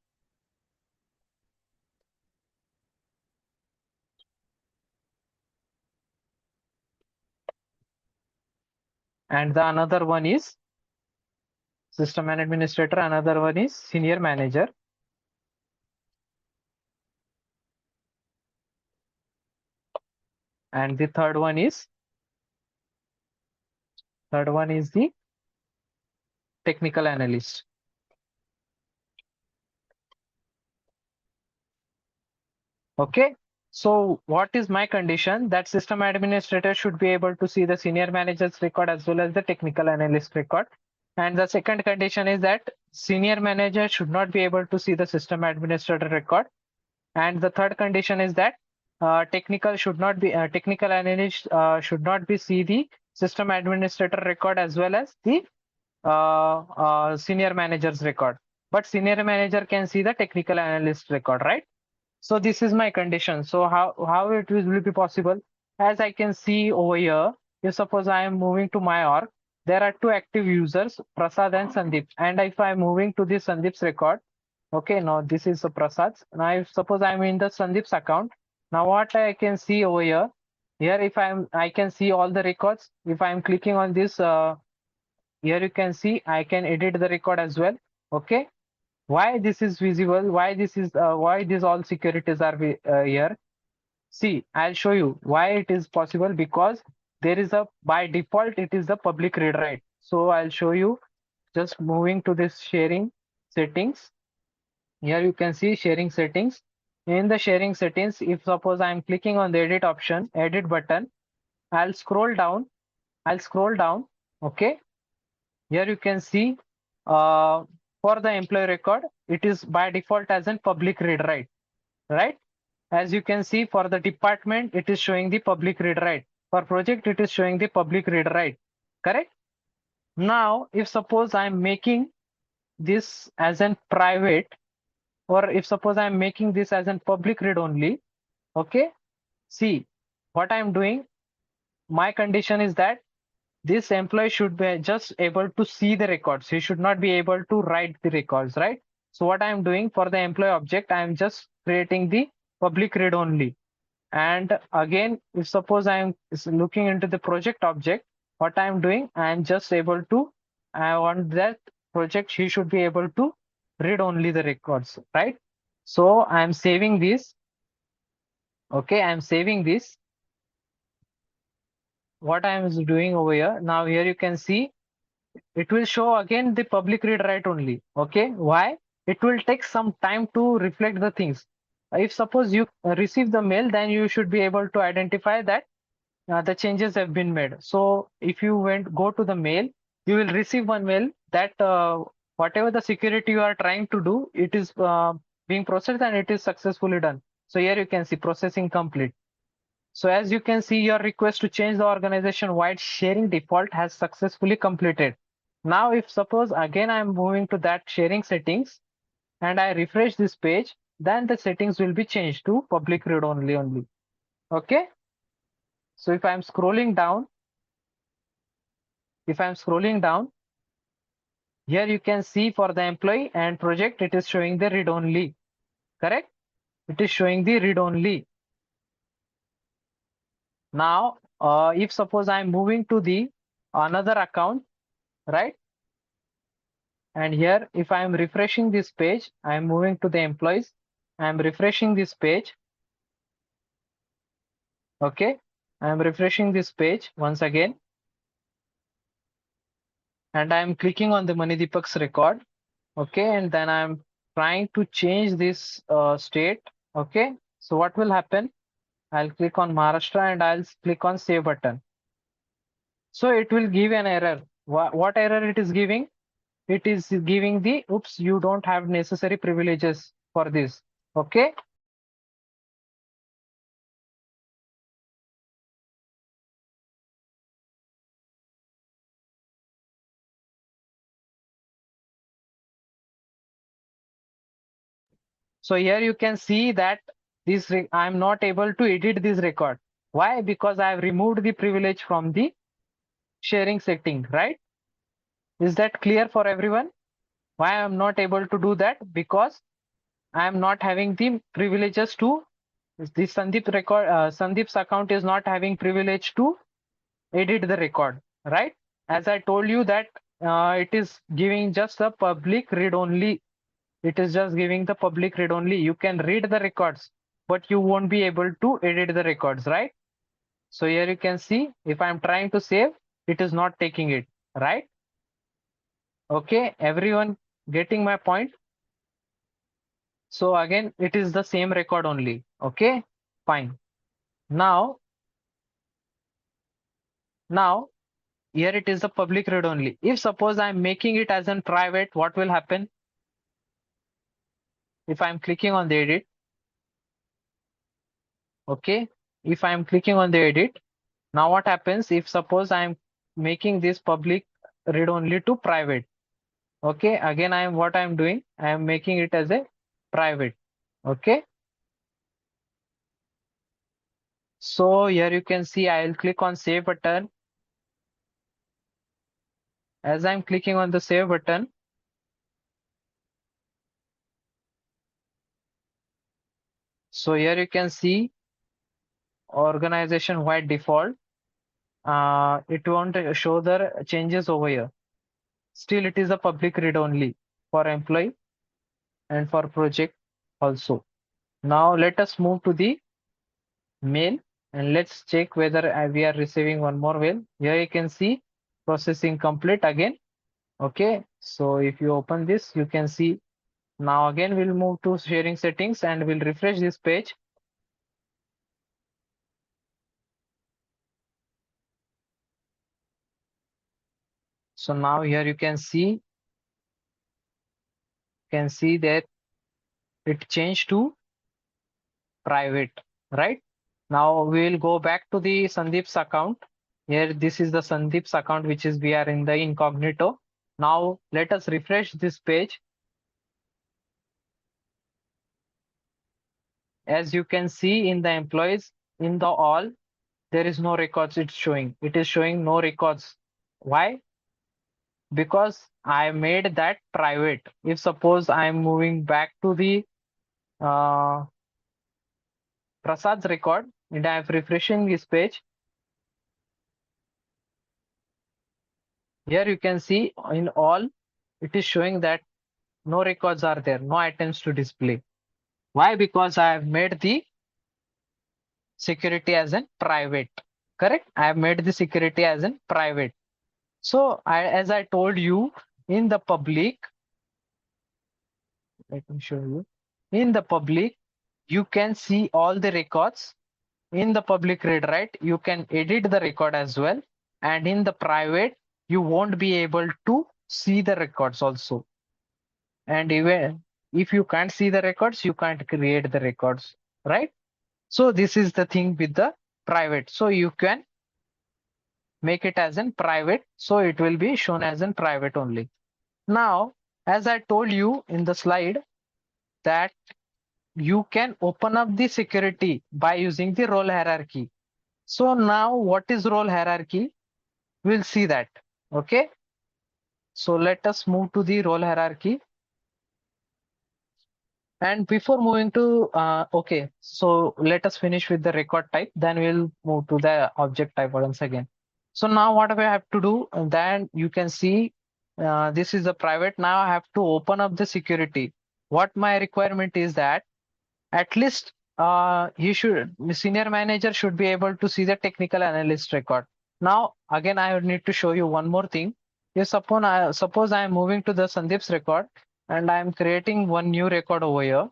And the another one is system administrator. Another one is senior manager. And the third one is the technical analyst. Okay. So what is my condition? That system administrator should be able to see the senior manager's record as well as the technical analyst record. And the second condition is that senior manager should not be able to see the system administrator record. And the third condition is that technical analyst should not be see the system administrator record as well as the senior manager's record. But senior manager can see the technical analyst record, right? So this is my condition. So how it will be possible? As I can see over here, if suppose I am moving to my org, there are two active users, Prasad and Sandeep. And if I'm moving to the Sandeep's record, okay, now this is Prasad's. Now if suppose I'm in the Sandeep's account, now what I can see over here, here if I can see all the records. If I'm clicking on this, here you can see I can edit the record as well. Okay, why this is visible? Why this is why these all securities are here? See, I'll show you why it is possible, because there is a by default it is the public read write. So I'll show you, just moving to this sharing settings. Here you can see sharing settings. In the sharing settings, if suppose I'm clicking on the edit option, edit button, I'll scroll down. Okay. Here you can see for the employee record, it is by default as in public read write, right? As you can see, for the department, it is showing the public read write. For project, it is showing the public read write, correct? Now, if suppose I'm making this as in private, or if suppose I'm making this as in public read only, okay? See, what I'm doing, my condition is that this employee should be just able to see the records. He should not be able to write the records, right? So what I'm doing for the employee object, I'm just creating the public read only. And again, if suppose I'm looking into the project object, what I'm doing, I'm just able to, I want that project, he should be able to read only the records, right? So I'm saving this. Okay, I'm saving this. What I'm doing over here, now here you can see, it will show again the public read write only. Okay, why? It will take some time to reflect the things. If suppose you receive the mail, then you should be able to identify that the changes have been made. So if you go to the mail, you will receive one mail that whatever the security you are trying to do, it is being processed and it is successfully done. So here you can see processing complete. So as you can see, your request to change the organization-wide sharing default has successfully completed. Now, if suppose again I'm moving to that sharing settings and I refresh this page, then the settings will be changed to public read only. Okay. So if I'm scrolling down, here you can see for the employee and project, it is showing the read only. Correct? It is showing the read only. Now, if suppose I'm moving to the another account, right? And here, if I'm refreshing this page, I'm moving to the employees. I'm refreshing this page. Okay. I'm refreshing this page once again. And I'm clicking on the Manidipak's record. Okay. And then I'm trying to change this state. Okay. So what will happen? I'll click on Maharashtra and I'll click on save button. So it will give an error. What error it is giving? It is giving the, oops, you don't have necessary privileges for this. Okay. So here you can see that this I'm not able to edit this record. Why? Because I have removed the privilege from the sharing setting, right? Is that clear for everyone? Why I'm not able to do that? Because I am not having the privileges to the Sandeep record. Sandeep's account is not having privilege to edit the record, right? As I told you that it is giving just a public read only. It is just giving the public read only. You can read the records, but you won't be able to edit the records, right? So here you can see, if I'm trying to save, it is not taking it, right? Okay, everyone getting my point? So again, it is the same record only. Okay, fine. Now, here it is the public read only. If suppose I'm making it as in private, what will happen? If I'm clicking on the edit, okay, if I'm clicking on the edit, now what happens if suppose I'm making this public read only to private? Okay, again what I'm doing, I am making it as a private. Okay, so here you can see I'll click on save button. As I'm clicking on the save button, so here you can see organization wide default. It won't show the changes over here. Still, it is a public read only for employee and for project also. Now let us move to the mail and let's check whether we are receiving one more mail. Here you can see processing complete again. Okay, so if you open this, you can see now again we'll move to sharing settings and we'll refresh this page. So now here you can see that it changed to private, right? Now we will go back to the Sandeep's account. Here, this is the Sandeep's account, which is we are in the incognito. Now let us refresh this page. As you can see in the employees, in the all, there is no records it's showing. It is showing no records. Why? Because I made that private. If suppose I am moving back to the uh, Prasad's record and I am refreshing this page, here you can see in all, it is showing that no records are there, no items to display. Why? Because I have made the security as in private. Correct? I have made the security as in private. So as I told you, in the public, let me show you. In the public, you can see all the records. In the public read, right? You can edit the record as well. And in the private, you won't be able to see the records also. And even if you can't see the records, you can't create the records, right? So this is the thing with the private. So you can make it as in private. So it will be shown as in private only. Now, as I told you in the slide that you can open up the security by using the role hierarchy. So now what is role hierarchy? We'll see that. Okay. So let us move to the role hierarchy. And before moving to, okay, so let us finish with the record type, then we'll move to the object type once again. So now what we have to do, then you can see this is a private. Now I have to open up the security. What my requirement is that at least senior manager should be able to see the technical analyst record. Now, again, I would need to show you one more thing. If suppose I am moving to the Sandeep's record and I am creating one new record over here.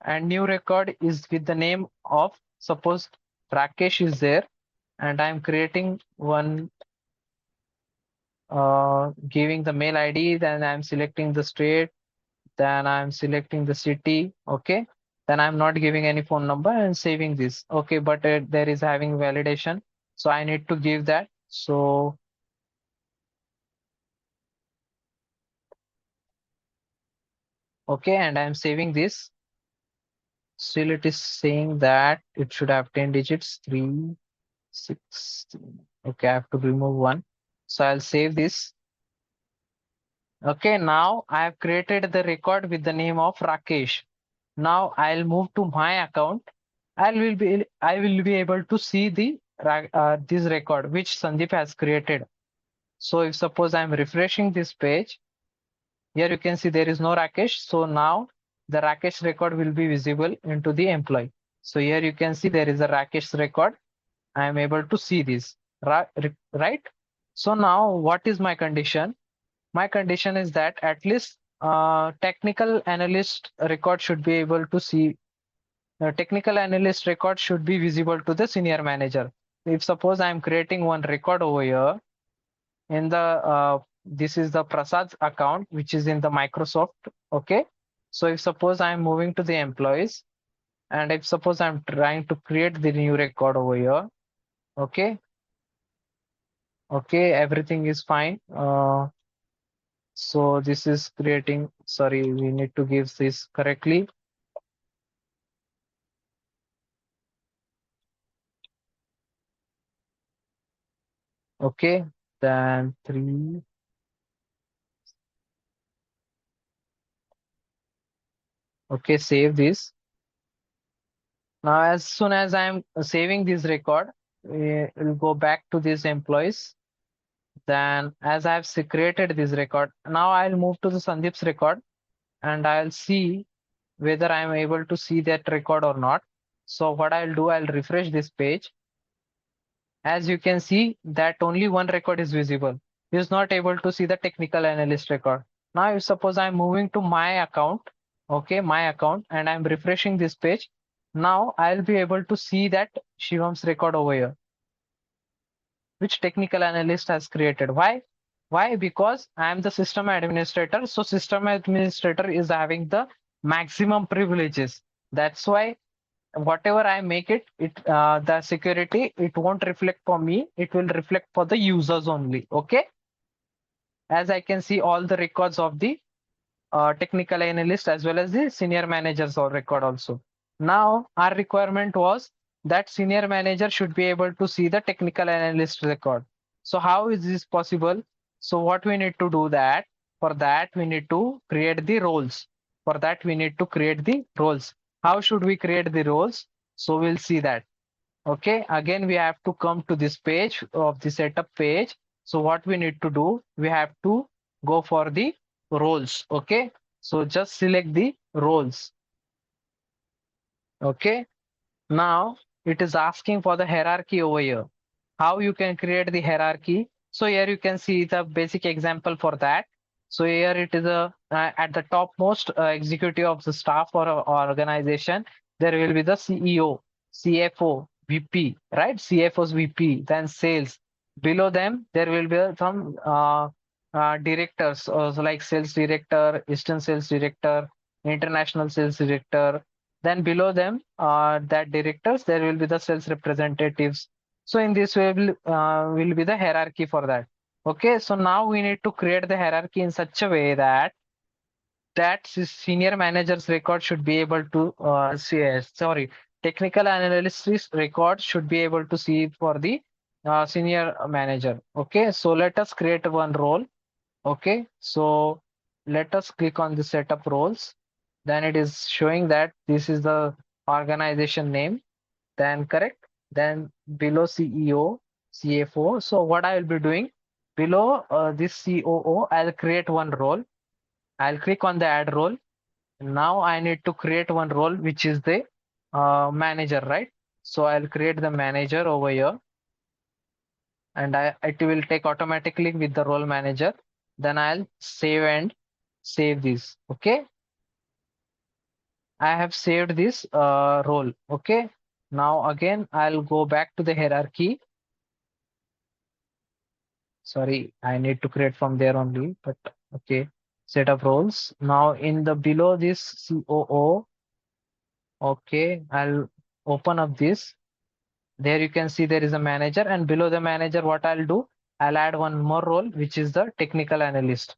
And new record is with the name of, suppose Rakesh is there and I'm creating one giving the mail ID, then I'm selecting the state, then I'm selecting the city. Okay, then I'm not giving any phone number and saving this. Okay, but there is having validation, so I need to give that. So okay, and I'm saving this. Still it is saying that it should have 10 digits, 3 6. Okay, I have to remove one, so I'll save this. Okay, now I have created the record with the name of Rakesh. Now I'll move to my account. I will be able to see the this record which Sandeep has created. So if suppose I'm refreshing this page, here you can see there is no Rakesh. So now the Rakesh record will be visible into the employee. So here you can see there is a Rakesh record. I am able to see this, right? So now what is my condition? My condition is that at least technical analyst record should be able to see technical analyst record should be visible to the senior manager. if suppose I'm creating one record over here in the this is the Prasad's account, which is in the Microsoft. Okay. So if suppose I'm moving to the employees, and if suppose I'm trying to create the new record over here. Okay. Okay, everything is fine. So this is creating, sorry, we need to give this correctly. Okay, then 3. Okay, save this. Now, as soon as I'm saving this record, we'll go back to these employees. Then as I've created this record, now I'll move to the Sandeep's record and I'll see whether I'm able to see that record or not. So what I'll do, I'll refresh this page. As you can see that only one record is visible. He is not able to see the technical analyst record. Now, if suppose I'm moving to my account, okay, my account, and I'm refreshing this page, now I'll be able to see that Shivam's record over here, which technical analyst has created. Why? Why? Because I am the system administrator. So system administrator is having the maximum privileges. That's why whatever I make it, the security, it won't reflect for me. It will reflect for the users only. Okay. As I can see all the records of the technical analyst as well as the senior managers or record also. Now our requirement was that senior manager should be able to see the technical analyst record. So how is this possible? So what we need to do that, for that we need to create the roles. For that we need to create the roles. How should we create the roles? So we'll see that. Okay, again we have to come to this page of the setup page. So what we need to do, we have to go for the roles. Okay, so just select the roles. Okay, now it is asking for the hierarchy over here. How you can create the hierarchy? So here you can see the basic example for that. So here it is a at the topmost executive of the staff or organization, there will be the CEO, CFO, VP, right? CFO's VP, then sales. Below them, there will be some directors, so like sales director, Eastern sales director, international sales director. Then below them, that directors, there will be the sales representatives. So in this way will be the hierarchy for that. Okay, so now we need to create the hierarchy in such a way that senior manager's record should be able to sorry, technical analysis record should be able to see for the senior manager. Okay, so let us create one role. Okay, so let us click on the setup roles. Then it is showing that this is the organization name. Then correct. Then below CEO, CFO. So what I will be doing below this COO, I'll create one role. I'll click on the add role. Now I need to create one role, which is the manager, right? So I'll create the manager over here, and it will take automatically with the role manager. Then I'll save and save this. Okay. I have saved this role. Okay. Now again, I'll go back to the hierarchy. Sorry, I need to create from there only, but okay. Set of roles. Now in the below this COO, okay, I'll open up this. There you can see there is a manager, and below the manager, what I'll do, I'll add one more role, which is the technical analyst.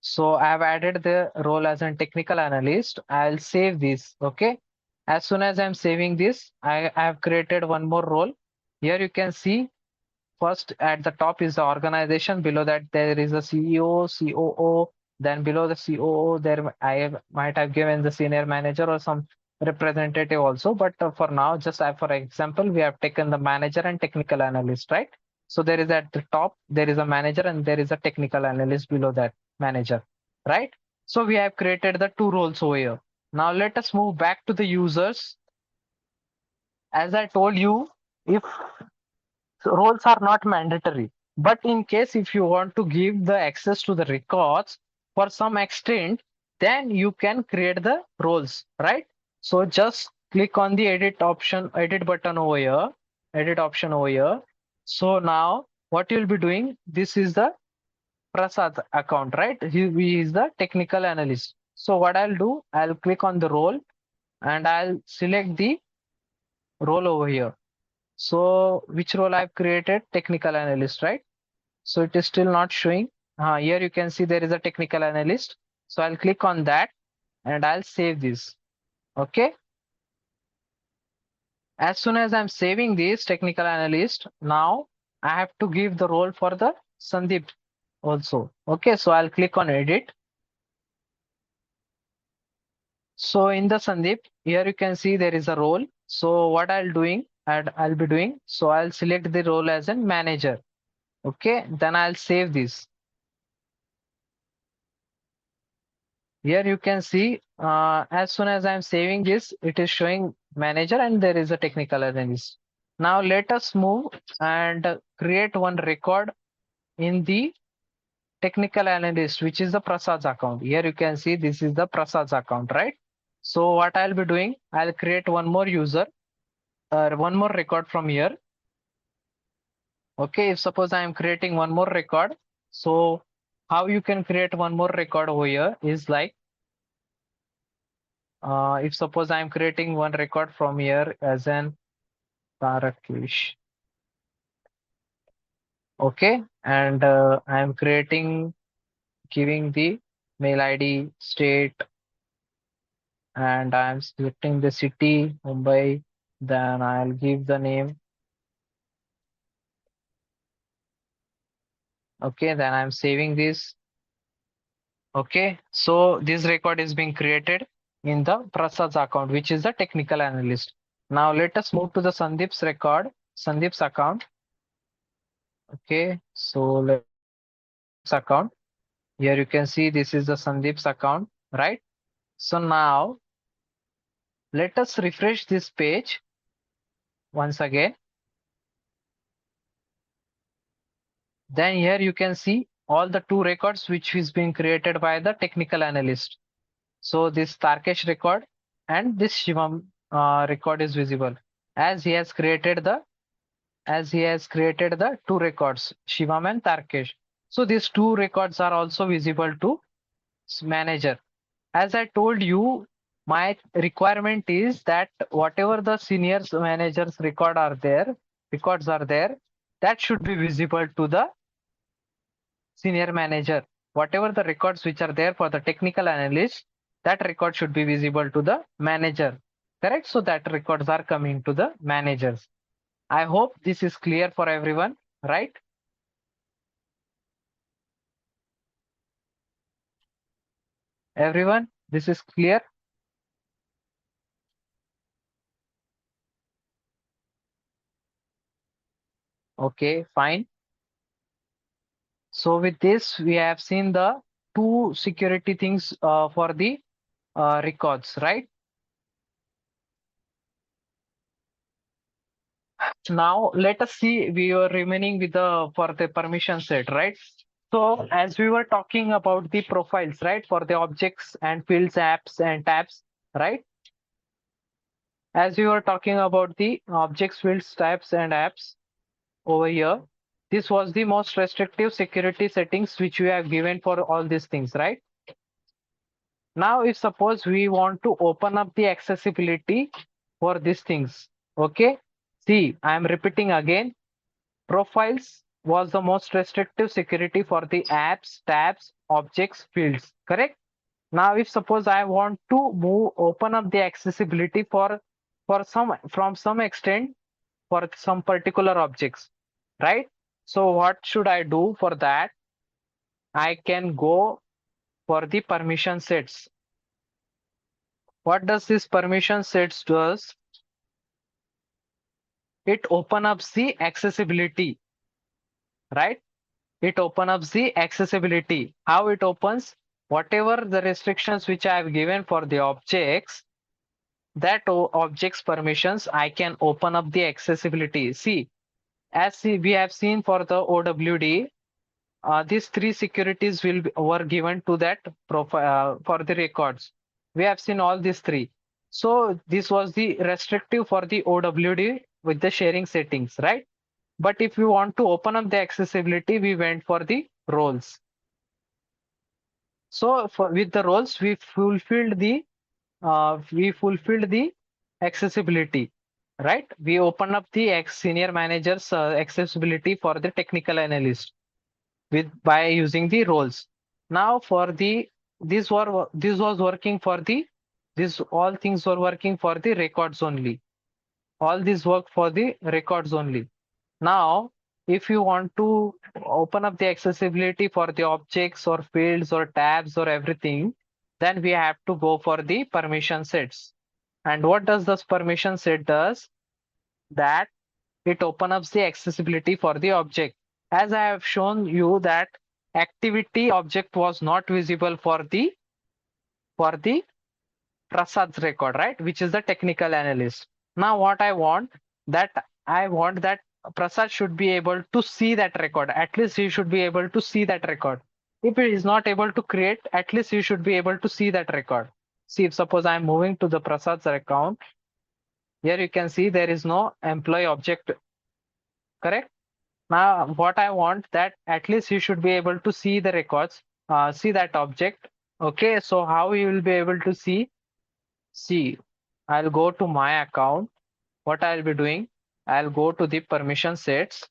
So I have added the role as a technical analyst. I'll save this. Okay. As soon as I'm saving this, I have created one more role. Here you can see first at the top is the organization. Below that, there is a CEO, COO. Then below the COO, there might have given the senior manager or some representative also. But for now, just for example, we have taken the manager and technical analyst, right? So there is at the top, there is a manager and there is a technical analyst below that manager, right? So we have created the two roles over here. Now let us move back to the users. As I told you, if roles are not mandatory, but in case if you want to give the access to the records for some extent, then you can create the roles, right? So just click on the edit button over here, edit option over here. So now what you'll be doing, this is the Prasad account, right? He is the technical analyst. So what I'll do, I'll click on the role and I'll select the role over here. So which role I've created? Technical analyst, right? So it is still not showing. Here you can see there is a technical analyst. So I'll click on that and I'll save this. Okay. As soon as I'm saving this technical analyst, now I have to give the role for the Sandeep also. Okay, so I'll click on edit. So in the Sandeep, here you can see there is a role. So what I'll be doing, so I'll select the role as a manager. Okay, then I'll save this. Here you can see, as soon as I'm saving this, it is showing manager and there is a technical analyst. Now let us move and create one record in the technical analyst, which is the Prasad's account. Here you can see this is the Prasad's account, right? So what I'll be doing, I'll create one more user or one more record from here. Okay, if suppose I am creating one more record, so how you can create one more record over here is like, if suppose I am creating one record from here as an Tarakish. Okay, and I am giving the mail ID, state, and I am selecting the city, Mumbai. Then I'll give the name. Okay, then I'm saving this. Okay, so this record is being created in the Prasad's account, which is the technical analyst. Now let us move to the Sandeep's record, Sandeep's account. Okay, so let's account. Here you can see this is the Sandeep's account, right? So now let us refresh this page once again. Then here you can see all the two records which is being created by the technical analyst. So this Tarkesh record and this Shivam record is visible as he has created the two records, Shivam and Tarkesh. So these two records are also visible to manager. As I told you, my requirement is that whatever the seniors managers records are there, that should be visible to the senior manager. Whatever the records which are there for the technical analyst, that record should be visible to the manager. Correct? So that records are coming to the managers. I hope this is clear for everyone, right? Everyone, this is clear? Okay, fine. So with this, we have seen the two security things for the records, right? Now let us see, we are remaining with the for the permission set, right? So as we were talking about the profiles, right, for the objects and fields, apps and tabs, right? As we were talking about the objects, fields, tabs and apps over here, this was the most restrictive security settings which we have given for all these things, right? Now if suppose we want to open up the accessibility for these things, okay? See, I am repeating again, profiles was the most restrictive security for the apps, tabs, objects, fields, correct? Now if suppose I want to open up the accessibility for from some extent for some particular objects, right? So what should I do for that? I can go for the permission sets. What does this permission sets does? It open up the accessibility, right? It open up the accessibility. How it opens? Whatever the restrictions which I have given for the objects, that objects permissions, I can open up the accessibility. See, as we have seen for the OWD, these three securities were given to that profile for the records. We have seen all these three. So this was the restrictive for the OWD with the sharing settings, right? But if we want to open up the accessibility, we went for the roles. So with the roles, we fulfilled the accessibility, right? We open up the senior manager's accessibility for the technical analyst with by using the roles. Now for the this was working for the this all things were working for the records only. All this work for the records only. Now, if you want to open up the accessibility for the objects or fields or tabs or everything, then we have to go for the permission sets. And what does this permission set does? That it opens up the accessibility for the object. As I have shown you that activity object was not visible for the Prasad's record, right? Which is the technical analyst. Now what I want that Prasad should be able to see that record. At least he should be able to see that record. If he is not able to create, at least he should be able to see that record. See, if suppose I'm moving to the Prasad's account, here you can see there is no employee object, correct? Now what I want that at least he should be able to see the records, see that object. Okay, so how he will be able to see? See, I'll go to my account. What I'll be doing, I'll go to the permission sets.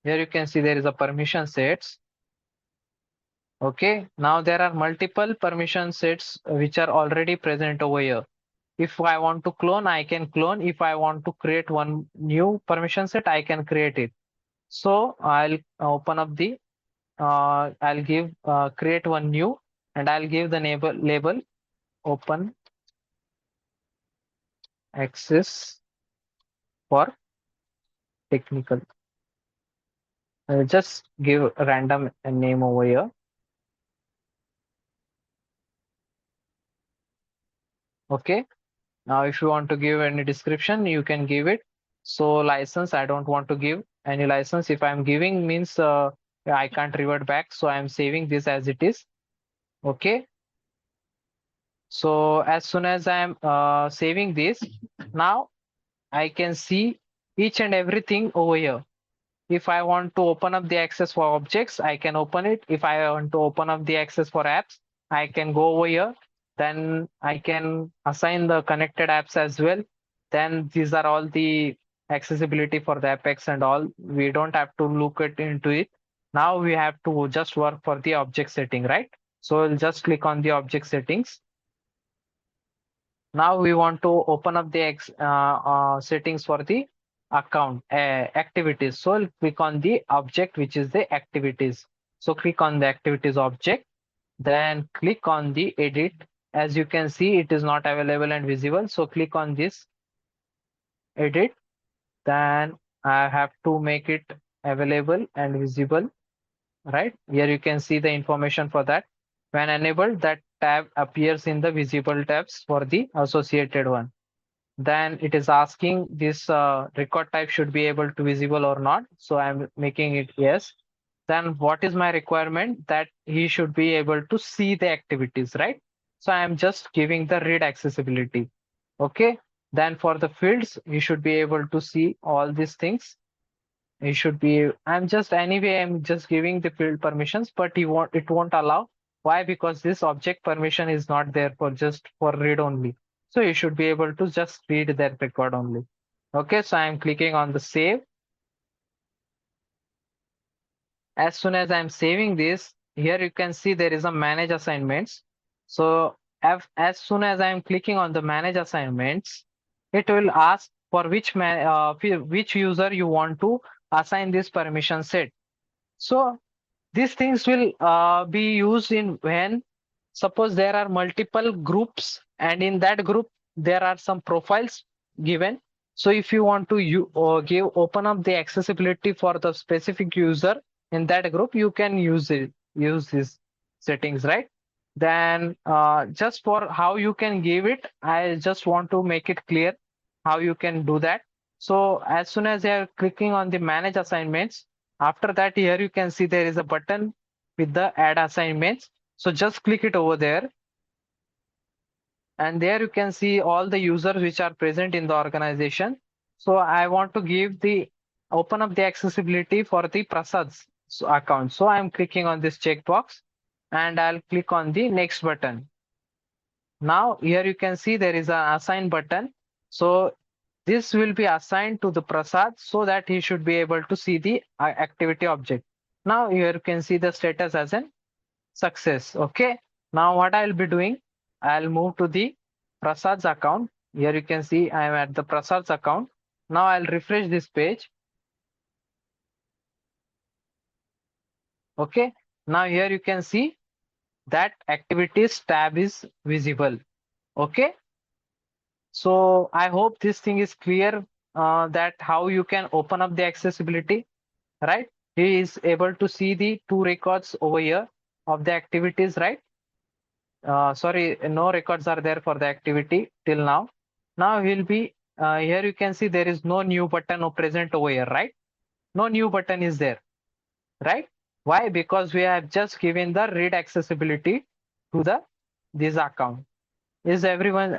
Here you can see there is a permission sets. Okay, now there are multiple permission sets which are already present over here. If I want to clone, I can clone. If I want to create one new permission set, I can create it. So I'll open up the, I'll give, create one new, and I'll give the label open access for technical. I'll just give a random name over here. Okay. Now, if you want to give any description, you can give it. So license, I don't want to give any license. If I'm giving means I can't revert back. So I'm saving this as it is. Okay. So as soon as I'm saving this, now I can see each and everything over here. If I want to open up the access for objects, I can open it. If I want to open up the access for apps, I can go over here. Then I can assign the connected apps as well. Then these are all the accessibility for the Apex and all. We don't have to look into it. Now we have to just work for the object setting, right? So we'll just click on the object settings. Now we want to open up the settings for the account activities. So I'll click on the object, which is the activities. So click on the activities object, then click on the edit. As you can see, it is not available and visible. So click on this edit. Then I have to make it available and visible, right? Here you can see the information for that. When enabled, that tab appears in the visible tabs for the associated one. Then it is asking this record type should be able to visible or not. So I'm making it yes. Then what is my requirement? That he should be able to see the activities, right? So I'm just giving the read accessibility. Okay. Then for the fields, you should be able to see all these things. You should be, I'm just giving the field permissions, but it won't allow. Why? Because this object permission is not there for just for read only. So you should be able to just read that record only. Okay, so I'm clicking on the save. As soon as I'm saving this, here you can see there is a manage assignments. So as soon as I'm clicking on the manage assignments, it will ask for which user you want to assign this permission set. So these things will be used in when suppose there are multiple groups and in that group there are some profiles given. So if you want to open up the accessibility for the specific user in that group, you can use these settings, right? Then just for how you can give it, I just want to make it clear how you can do that. So as soon as you are clicking on the manage assignments, after that here you can see there is a button with the add assignments. So just click it over there. and there you can see all the users which are present in the organization. So I want to give the open up the accessibility for the Prasad's account. So I'm clicking on this checkbox and I'll click on the next button. Now here you can see there is an assign button. So this will be assigned to the Prasad so that he should be able to see the activity object. Now here you can see the status as an success. Okay. Now what I'll be doing, I'll move to the Prasad's account. Here you can see I'm at the Prasad's account. Now I'll refresh this page. Okay. Now here you can see that activities tab is visible. Okay. So I hope this thing is clear, that how you can open up the accessibility, right? He is able to see the two records over here of the activities, right? Sorry, no records are there for the activity till now. Now he'll be here. You can see there is no new button present over here, right? No new button is there, right? Why? Because we have just given the read accessibility to the this account. Is everyone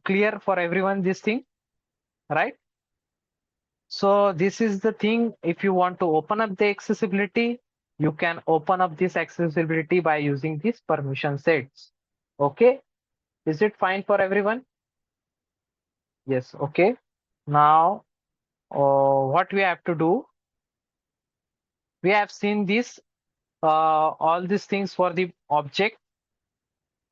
clear for everyone this thing, right? So this is the thing. If you want to open up the accessibility, you can open up this accessibility by using these permission sets. Okay. Is it fine for everyone? Yes. Okay. Now, what we have to do, we have seen this, all these things for the object.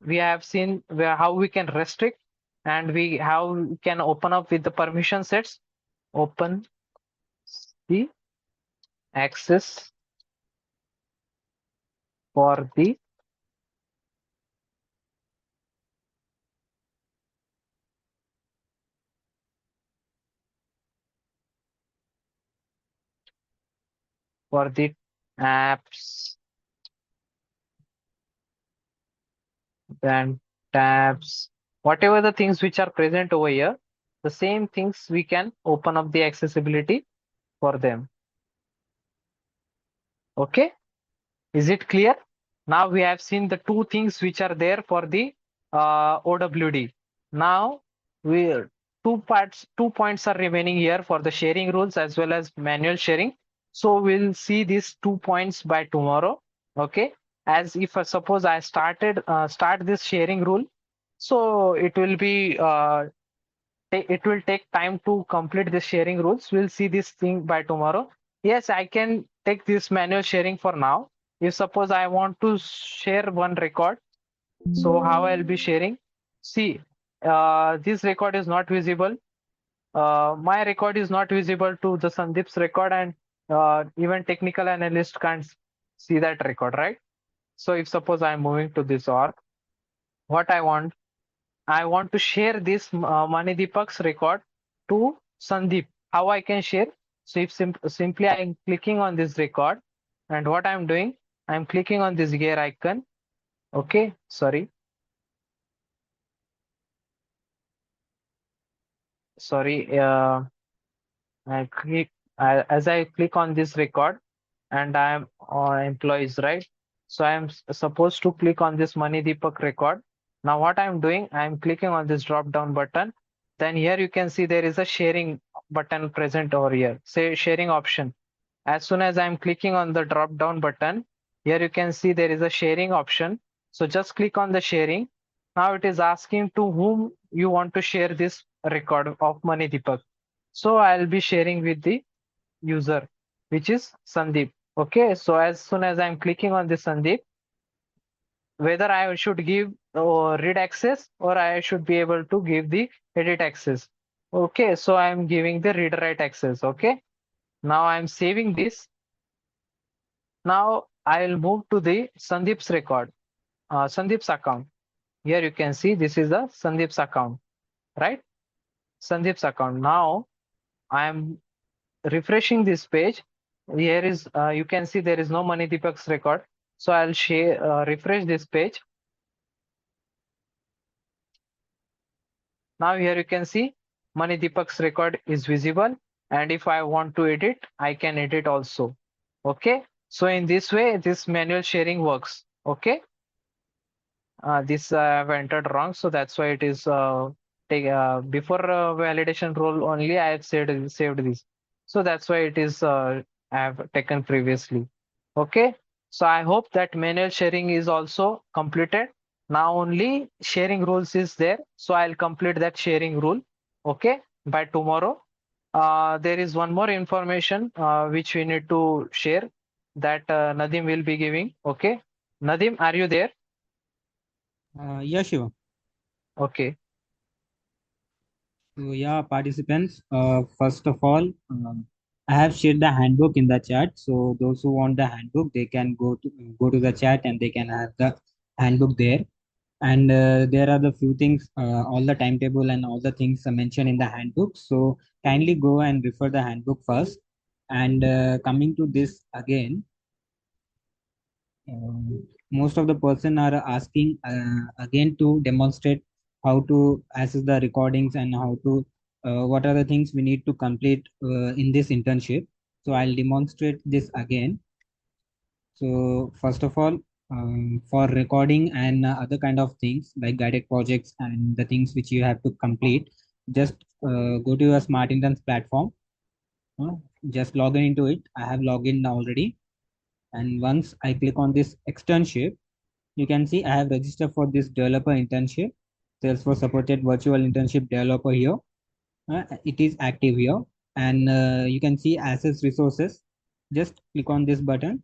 We have seen how we can restrict and how we can open up with the permission sets. Open the access for the apps and tabs, whatever the things which are present over here, the same things we can open up the accessibility for them. Okay, is it clear? Now we have seen the two things which are there for the OWD. Now we two points are remaining here for the sharing rules as well as manual sharing. So we'll see these 2 points by tomorrow. Okay, as if suppose I start this sharing rule, so it will be it will take time to complete the sharing rules. We'll see this thing by tomorrow. Yes, I can take this manual sharing for now. If suppose I want to share one record, so how I'll be sharing? See, this record is not visible. My record is not visible to the Sandeep's record, and even technical analyst can't see that record, right? So if suppose I'm moving to this org, what I want to share this Manidipak's record to Sandeep. How I can share? So if simply I'm clicking on this record, and what I'm doing, I'm clicking on this gear icon. Okay, sorry. Sorry, as I click on this record, and I'm on employees, right? So I'm supposed to click on this Money Deepak record. Now what I'm doing, I'm clicking on this drop down button. Then here you can see there is a sharing button present over here. Say sharing option. As soon as I'm clicking on the drop down button, here you can see there is a sharing option. So just click on the sharing. Now it is asking to whom you want to share this record of Money Deepak. So I'll be sharing with the user, which is Sandeep. Okay, so as soon as I'm clicking on this Sandeep, whether I should give read access or I should be able to give the edit access. Okay, so I'm giving the read write access. Okay, now I'm saving this. Now I'll move to the Sandeep's record, Sandeep's account. Here you can see this is the Sandeep's account, right? Sandeep's account. Now I'm refreshing this page. Here is you can see there is no Money Deepak's record. So I'll refresh this page. Now here you can see Money Deepak's record is visible, and if I want to edit, I can edit also. Okay, so in this way this manual sharing works. Okay, this I've entered wrong, so that's why it is take before validation role only I have saved this. So that's why it is I have taken previously. Okay. So I hope that manual sharing is also completed. Now only sharing rules is there. So I'll complete that sharing rule. Okay. By tomorrow. There is one more information which we need to share that Nadim will be giving. Okay. Nadim, are you there? Yeah, sure. Okay. So yeah, participants, first of all, I have shared the handbook in the chat. So those who want the handbook, they can go to the chat and they can have the handbook there. And there are the few things, all the timetable and all the things are mentioned in the handbook. So kindly go and refer the handbook first. And coming to this again, most of the person are asking again to demonstrate how to access the recordings and how to what are the things we need to complete in this internship. So I'll demonstrate this again. So first of all, for recording and other kind of things like guided projects and the things which you have to complete, just go to your Smart Interns platform. uh, just log in into it. I have logged in already. And once I click on this externship, you can see I have registered for this developer internship, Salesforce supported virtual internship developer here. It is active here, and you can see access resources. Just click on this button.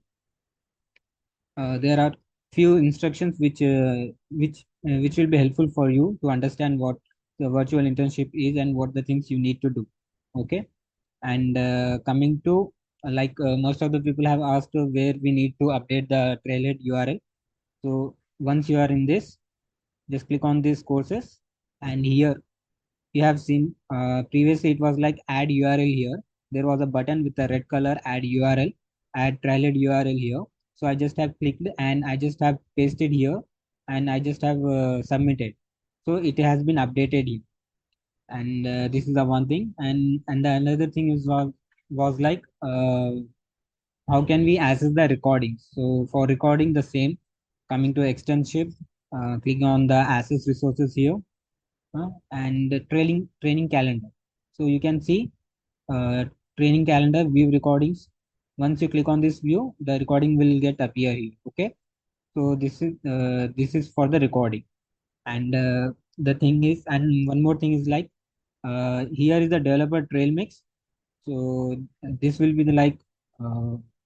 There are few instructions which will be helpful for you to understand what the virtual internship is and what the things you need to do. Okay, and coming to most of the people have asked where we need to update the trailhead URL. So once you are in this, just click on these courses, and here you have seen previously it was like add URL here. There was a button with a red color add URL, add trailhead URL here. So I just have clicked and I just have pasted here, and I just have submitted. So it has been updated here, and this is the one thing. And the another thing is was like how can we access the recordings? So for recording the same, coming to externship, click on the access resources here, and the training calendar. So you can see uh, training calendar view recordings. Once you click on this view, the recording will get appear here. Okay, so this is for the recording. And the thing is, and one more thing is like here is the developer trail mix. So this will be the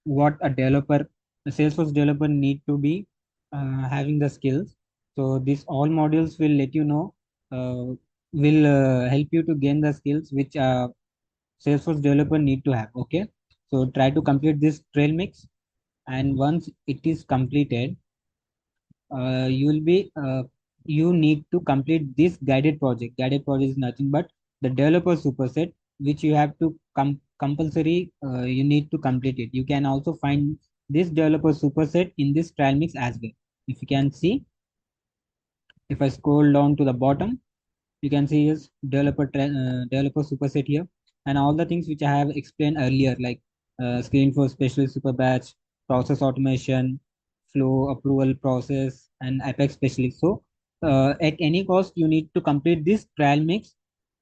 what a developer, a Salesforce developer need to be having the skills. So these all modules will let you know, will help you to gain the skills which Salesforce developer need to have. Okay, so try to complete this trail mix, and once it is completed, you will be you need to complete this guided project. Guided project is nothing but the developer superset, which you have to compulsory, you need to complete it. You can also find this developer superset in this trial mix as well. If you can see, if I scroll down to the bottom, you can see is developer superset here, and all the things which I have explained earlier, like screen for specialist super batch, process automation, flow approval process, and apex specialist. So at any cost you need to complete this trial mix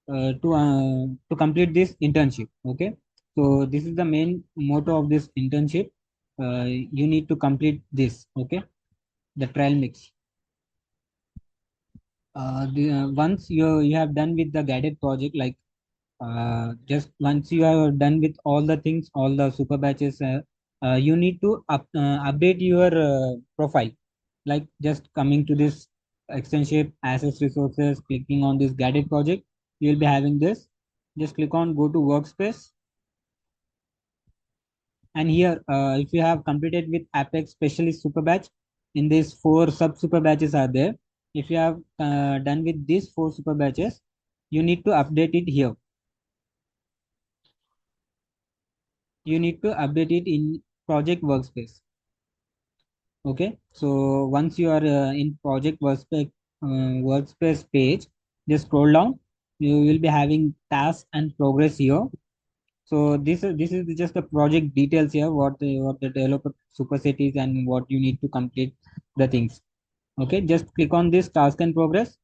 to complete this internship. Okay, so this is the main motto of this internship. You need to complete this. Okay, the trial mix. Once you have done with the guided project, like just once you are done with all the things, all the super batches, you need to update your profile. Like just coming to this extension access resources, clicking on this guided project, you will be having this. Just click on go to workspace, and here if you have completed with apex specialist super batch, in these four sub super batches are there. If you have done with these four super batches, you need to update it here. You need to update it in project workspace. Okay, so once you are in project workspace page, just scroll down. You will be having tasks and progress here. So this is just the project details here, what the developer superset is and what you need to complete the things. Okay, just click on this task and progress,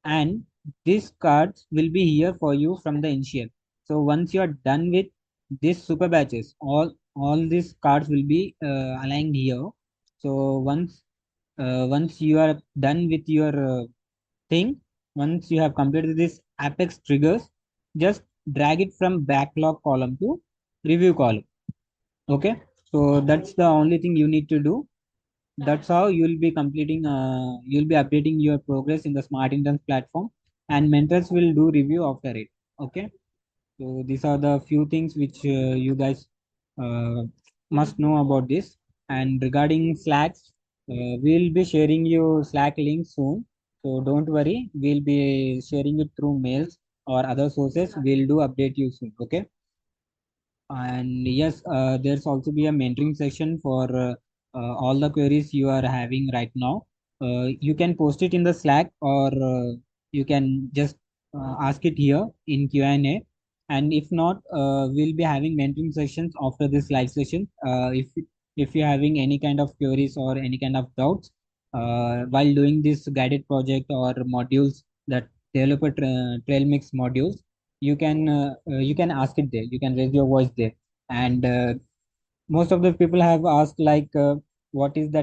and these cards will be here for you from the initial. So once you are done with these super batches, all these cards will be aligned here. So once you are done with your thing, once you have completed this apex triggers, just drag it from backlog column to review column. Okay, so that's the only thing you need to do. That's how you'll be updating your progress in the Smart Interns platform, and mentors will do review after it. Okay, so these are the few things which you guys uh, must know about this. And regarding Slacks, we'll be sharing you Slack link soon. So don't worry, we'll be sharing it through mails or other sources. We'll do update you soon. Okay. And yes, there's also be a mentoring section for all the queries you are having right now. You can post it in the Slack, or you can just ask it here in Q&A. And if not, we'll be having mentoring sessions after this live session. If you're having any kind of queries or any kind of doubts while doing this guided project or modules, that developer trail mix modules, you can ask it there, you can raise your voice there. And most of the people have asked like what is the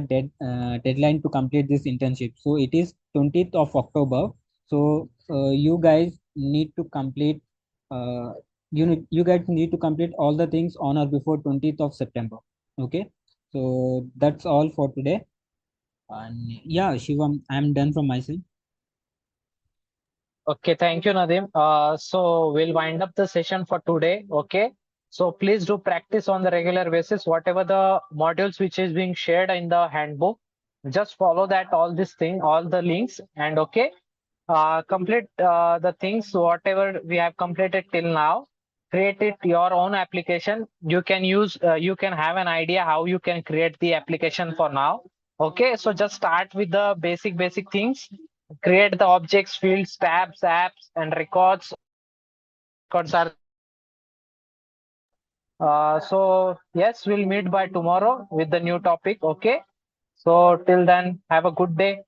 deadline to complete this internship. So it is 20th of October. So you guys need to complete uh, you guys need to complete all the things on or before 20th of September. Okay, so that's all for today. And yeah, Shivam, I'm done from my side. Okay, thank you, Nadim. So we'll wind up the session for today. Okay. So please do practice on the regular basis, whatever the modules which is being shared in the handbook. Just follow that, all this thing, all the links, and okay. Complete the things, whatever we have completed till now. Create it your own application. You can use, you can have an idea how you can create the application for now. Okay, so just start with the basic things. Create the objects, fields, tabs, apps, and records. Records are so yes, we'll meet by tomorrow with the new topic. Okay, so till then, have a good day.